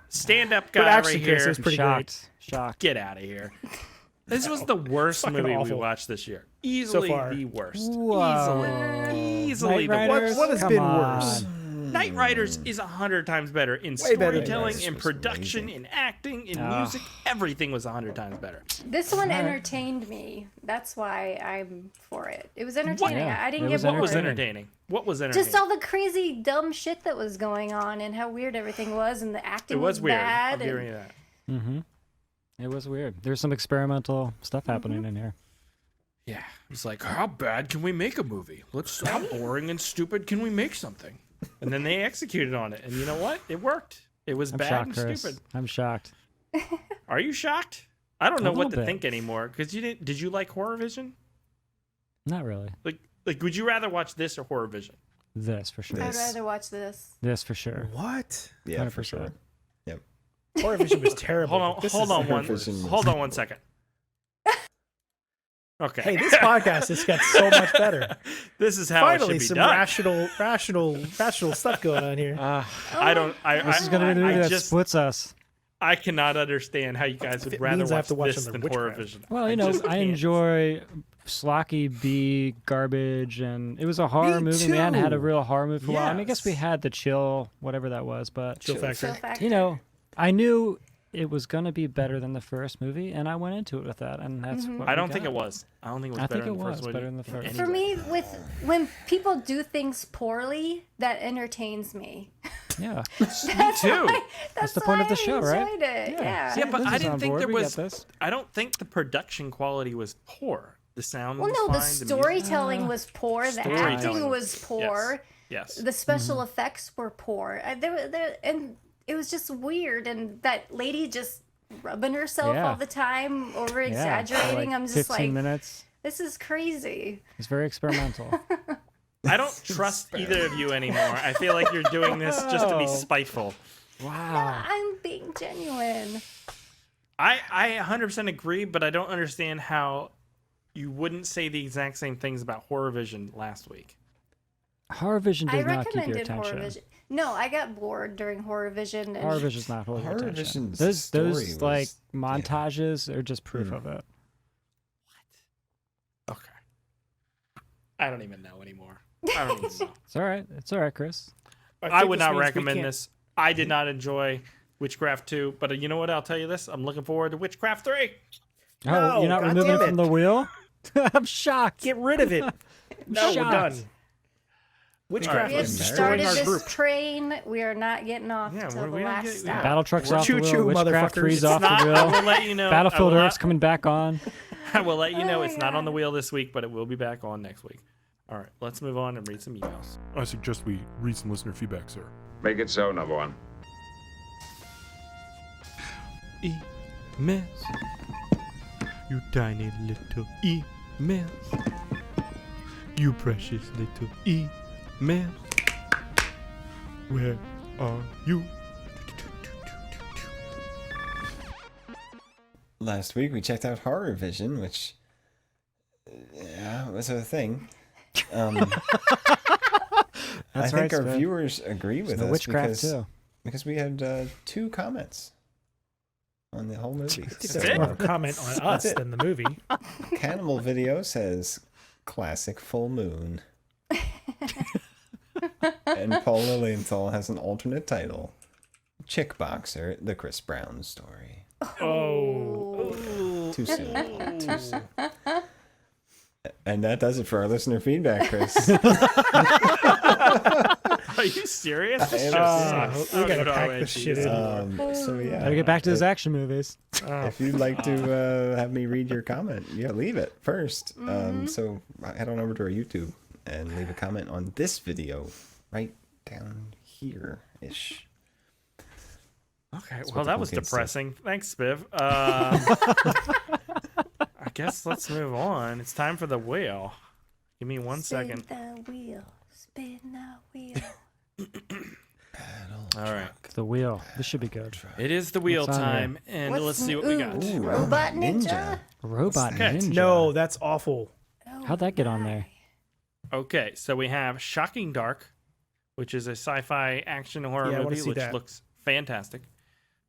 Stand-up guy But actually, right Chris, here. it was pretty shocked. Shocked. Get out of here. This was the worst Fucking movie we awful. watched this year. Easily far. the worst. Whoa. Easily Knight the Riders? worst. What has Come been on. worse? Knight Riders is 100 times better in Way better. storytelling, Knight in Riders was production, amazing. in acting, in Ah. music. Everything was 100 times better. This one entertained me. That's why I'm for it. It was entertaining. Yeah, I didn't it get was bored. What was entertaining. entertaining? What was entertaining? Just all the crazy dumb shit that was going on and how weird everything was and the acting It was weird. bad. I'll give and- you that. Mm-hmm. It was weird. There's some experimental stuff happening Mm-hmm. in here. Yeah, it's like, how bad can we make a movie? How boring and stupid can we make something? And then they executed on it, and you know what? It worked. It was I'm bad shocked, and Chris. stupid. I'm shocked. Are you shocked? I don't know A what little to bit. think anymore because you didn't. Did you like Horror Vision? Not really. Like, would you rather watch this or Horror Vision? This for sure. I'd This. rather watch this. This for sure. What? Yeah, for 100%. sure. Yep. Horror Vision was terrible. Hold on, This hold is- on Horror Vision was- hold on one second. Okay. Hey, this podcast has got so much better. This is how Finally, it should some be done. rational stuff going on here. I don't. This is gonna be the movie that splits us. I cannot understand how you guys would It rather means I have watch to watch this on the than Horror Witchcraft. Vision. Well, I just I can't. enjoy schlocky B garbage, and it was a horror Me movie. We hadn't had a too. real horror movie for a while. I mean, I guess we Yes. had the chill, whatever that was, but Chill Factor. you know, I knew it was gonna be better than the first movie, and I went into it with that, and that's what I we don't think got. it was. I don't think it was I better think than it the first was movie. better than the first. For me, when people do things poorly, that entertains me. Yeah, Me too. that's the point of the show, I right? enjoyed it. Yeah. Yeah, but Liz I is didn't on think board. there We got was. this. I don't think the production quality was poor. The sound Well, was no, fine. the music- storytelling was poor. The Storytelling acting was- was poor. Yes. The special effects were poor. And it was just weird. And that lady just rubbing herself Yeah. all the time, over Yeah, exaggerating. like I'm just 15 like, minutes. this is crazy. It's very experimental. I don't trust either of you anymore. I feel like you're doing this just to be spiteful. Wow. I'm being genuine. I 100% agree, but I don't understand how you wouldn't say the exact same things about Horror Vision last week. Horror Vision I does not keep your recommended attention. Horror Vision. No, I got bored during Horror Vision. And Horror Vision's not holding your Horror attention. Vision's Those story like was- montages are just proof of it. Okay. I don't even know anymore. I don't even know. It's all right. It's all right, Chris. I think would this not means we recommend can't- this. I did not enjoy Witchcraft 2, but you know what? I'll tell you this. I'm looking forward to Witchcraft 3. Oh, No, you're not God removing damn it from it. the wheel? I'm shocked. Get rid of it. No, we're shocked. done. Witchcraft we have is started our this group. train. We are not getting off Yeah, till the we don't last get- stop. yeah. Battle Truck's off the Choo-choo, wheel. Witchcraft motherfuckers. 3's off Not- the I wheel. will let you know. Battlefield I will Earth's not- coming back on. I will let you know Oh it's my not on the God. wheel this week, but it will be back on next week. All right, let's move on and read some emails. I suggest we read some listener feedback, sir. Make it so, number one. Emails. You tiny little emails. You precious little emails. Where are you? Last week we checked out Horror Vision, which was a thing. I That's think right, our Sven. viewers agree with The us Witchcraft too. because we had 2 comments on the whole movie. That's more of a comment on us than the movie. Cannibal Video says, "Classic full moon." And Paul Lilienthal has an alternate title, "Chick Boxer: The Chris Brown Story." Oh. Too soon. Too soon. And that does it for our listener feedback, Chris. Are you serious? We gotta pack this shit in. So yeah, Gotta get back to those action movies. if you'd like to have me read your comment, leave it first. So head on over to our YouTube and leave a comment on this video right down here ish. Okay, That's well, what the that cool was kids say. depressing. Thanks, Spiv. I guess let's move on. It's time for the wheel. Give me one second. Spin the wheel. Spin the wheel. All right. The wheel. This should be good. It is the wheel What's on here? time, and let's see what we got. Ooh, Robot Ninja. Robot Okay. Ninja. No, that's awful. How'd that get on there? Okay, so we have Shocking Dark, which is a sci-fi action horror Yeah, I wanna movie, see which that. looks fantastic.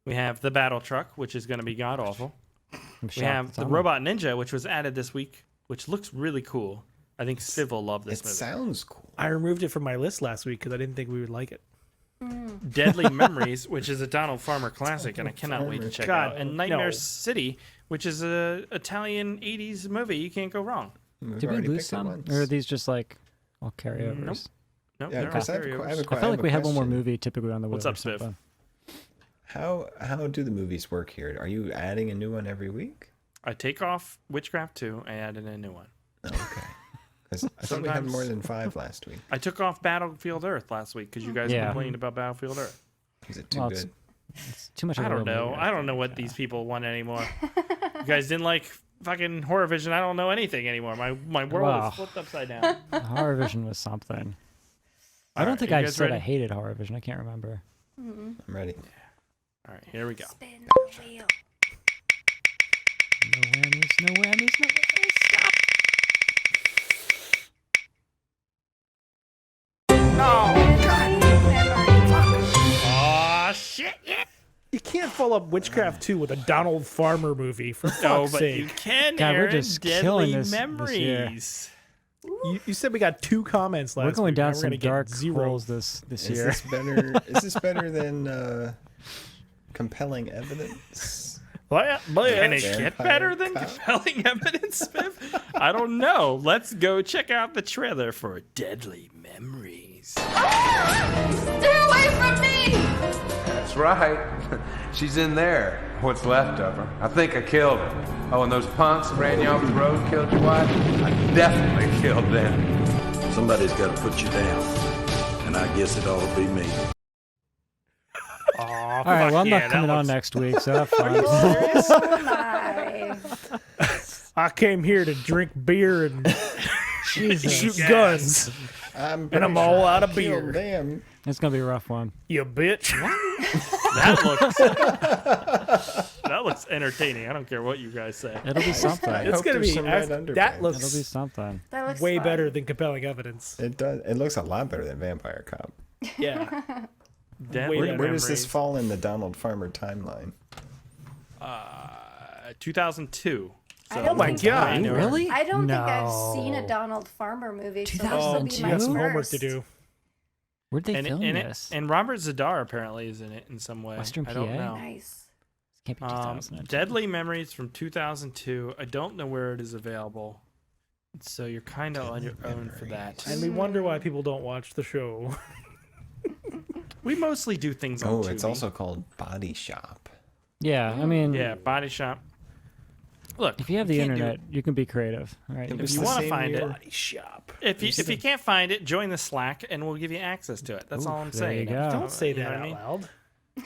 We have The Battle Truck, which is going to be god awful. I'm We shocked have it's The on there. Robot Ninja, which was added this week, which looks really cool. I think Spiv will love this It movie. sounds cool. I removed it from my list last week because I didn't think we would like it. Deadly Memories, which is a Donald Farmer classic, and I cannot wait to check God, out. And Nightmare no. City, which is a Italian 80s movie. You can't go wrong. We've Did we already lose picked it some? once. Or are these just like all carryovers? Nope. Nope, Yeah, there Chris, are I have a carryovers. I felt like we had one more question. movie typically on the wheel. What's or up, Spiv? something. How do the movies work here? Are you adding a new one every week? I take off Witchcraft 2 and add in a new one. Oh, okay. Because I thought we had Sometimes- more than 5 last week. I took off Battlefield Earth last week because you guys Yeah. complained about Battlefield Earth. Is it too Well, good? It's too much of I a don't real know. movie, I don't know think. what these people want anymore. You guys didn't like fucking Horror Vision. I don't know anything anymore. My world Wow. is flipped upside down. Horror Vision was something. I All don't right, think you I guys said I ready? hated Horror Vision. I can't remember. I'm ready. All right, here we go. Spin the wheel. No whammies, no whammies, no whammies. Stop. Oh shit! Yeah. You can't can't follow up Witchcraft 2 with a Donald Farmer movie, for fuck's Oh, but sake. you can, God, we're Aaron. just Deadly killing this year. Memories. You said we got 2 comments last We're going week. down Now we're some gonna get dark 0. holes this Is year. this better? Is this better than compelling evidence? Can it get Vampire better than cop? compelling evidence, Smith? I don't know. Let's go check out the trailer for Deadly Memories. Stay away from me! That's right. She's in there. What's left of her. I think I killed her. Oh, and those punks that ran you off the road killed your wife? I definitely killed them. Somebody's got to put you down, and I guess it ought to be me. All All right, well, I'm not coming on next week, so have fun. Oh my. I came here to drink beer and shoot guns. And I'm all out of beer. Damn. It's going to be a rough one. You bitch. That looks entertaining. I don't care what you guys say. It'll be something. It's going to be. That It'll be looks something. That looks way fun. better than compelling evidence. It does. It looks a lot better than Vampire Cop. Yeah. Deadly Where does this Memories. fall in the Donald Farmer timeline? 2002. I So don't my think God. I've- Really? I don't think No. I've seen a Donald Farmer movie, so this will be 2002? my You got some homework first. to do. Where'd they And, film and, this? and Robert Zadar apparently is in it in some way. Western I don't PA? know. Nice. Can't be 2002. Deadly Memories from 2002. I don't know where it is available. So you're kind of on your own for that. And we wonder why people don't watch the show. We mostly do things on Oh, Tubi. it's also called Body Shop. Yeah, I mean, Yeah, Body Shop. Look, if you have the can't do internet, you can be creative. All right. It If was you the want to same find year. it, Body Shop. if you can't find it, join the Slack and we'll give you access to it. That's all I'm there saying. you go. Don't say You know that what out I mean? loud.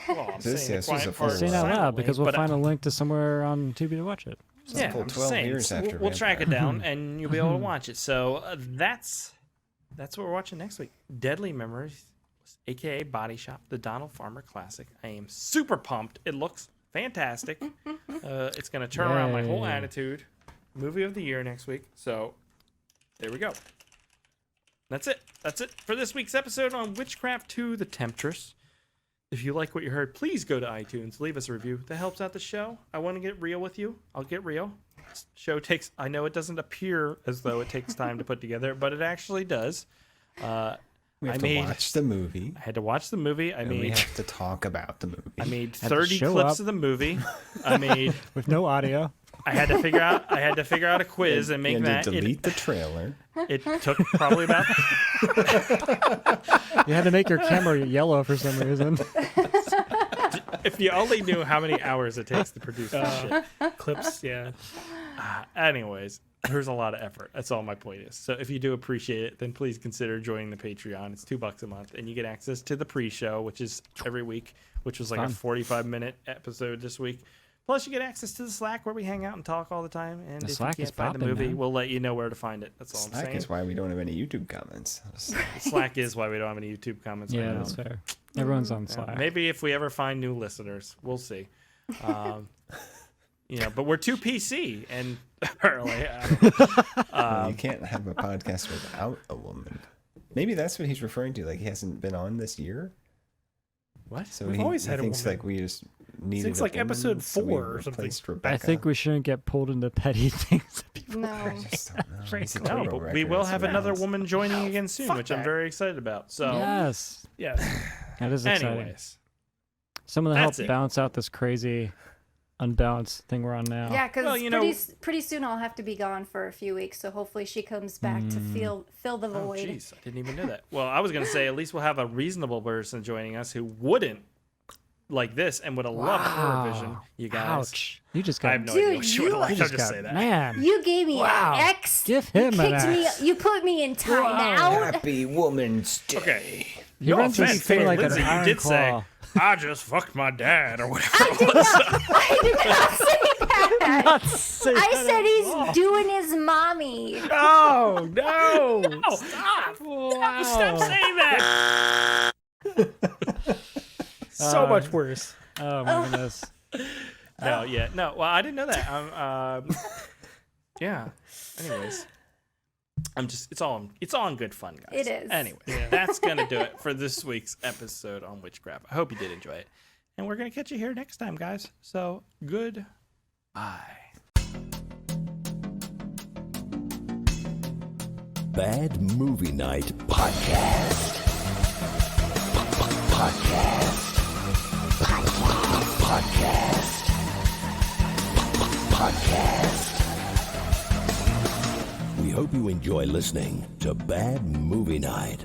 Well, I'm This- saying yes, the this is quiet a part full- Say it out loud silently, because we'll but find a link to somewhere on Tubi to watch it. It's a Yeah, full I'm 12 saying, years so after we'll track it Vampire. down and you'll be able to watch it. So that's what we're watching next week. Deadly Memories, aka Body Shop, the Donald Farmer classic. I am super pumped. It looks fantastic. It's gonna turn around my whole Yay. attitude. Movie of the year next week. So there we go. That's it. That's it for this week's episode on Witchcraft II: The Temptress. If you like what you heard, please go to iTunes, leave us a review. That helps out the show. I want to get real with you. I'll get real. This show takes, I know it doesn't appear as though it takes time to put together, but it actually does. We have I to made- watch the movie. I had to watch the movie. And we have to talk about the movie. I made Had to 30 show clips up. of the movie. I made With no audio. I had to figure out a quiz and make you had that. to delete the trailer. It took probably about You had to make your camera yellow for some reason. if you only knew how many hours it takes to produce this shit. Clips, yeah. Anyways, there's a lot of effort. That's all my point is. So if you do appreciate it, then please consider joining the Patreon. It's $2 a month, and you get access to the pre-show, which is every week, which was like Fun. a 45-minute episode this week. Plus, you get access to the Slack where we hang out and talk all the time. And The if Slack you is can't find the poppin', movie, man. we'll let you know where to find it. That's all I'm Slack saying. is why we don't have any YouTube comments. Slack is why we don't have any YouTube comments. Yeah, right now. that's fair. Everyone's on Yeah, Slack. maybe if we ever find new listeners, we'll see. But we're too PC, and apparently, You can't have a podcast without a woman. Maybe that's what he's referring to. Like he hasn't been on this year. What? So We've he, always he had a thinks woman. like we just needed. Since a like woman, episode so we 4 or something. replaced I Rebecca. think we shouldn't get pulled into petty things. that people I just don't know. He's a no, turbo but we record, will so have who another knows? woman joining again soon, fuck which I'm that. very excited about. So, Yes. Yeah. That is exciting. anyways, Someone to help That's it. balance out this crazy unbalanced thing we're on now. Yeah, because Well, you know- pretty soon I'll have to be gone for a few weeks, so hopefully she comes back to fill the oh void. jeez, I didn't even know that. Well, I was gonna say at least we'll have a reasonable person joining us who wouldn't like this and would have loved her vision. You guys, Ouch. You just I got have no Dude, idea what she would you- have liked. you I'll just just got say that. man. You gave me Wow. an X. Give him an kicked me. X. You put me in timeout. Happy Woman's Day. Okay. He No runs his offense, thing but like Lindsay, an you iron did claw. say I just fucked my dad or whatever. I did not say that. I said he's doing his mommy. Oh no! Stop! Stop saying that. So much worse. Oh my goodness. No, yeah, no. Well, I didn't know that. Yeah. Anyways, it's all in good fun, guys. It is. Anyway, that's gonna do it for this week's episode on Witchcraft. I hope you did enjoy it. And we're going to catch you here next time, guys. So, goodbye. Bad Movie Night Podcast. Podcast. We hope you enjoy listening to Bad Movie Night.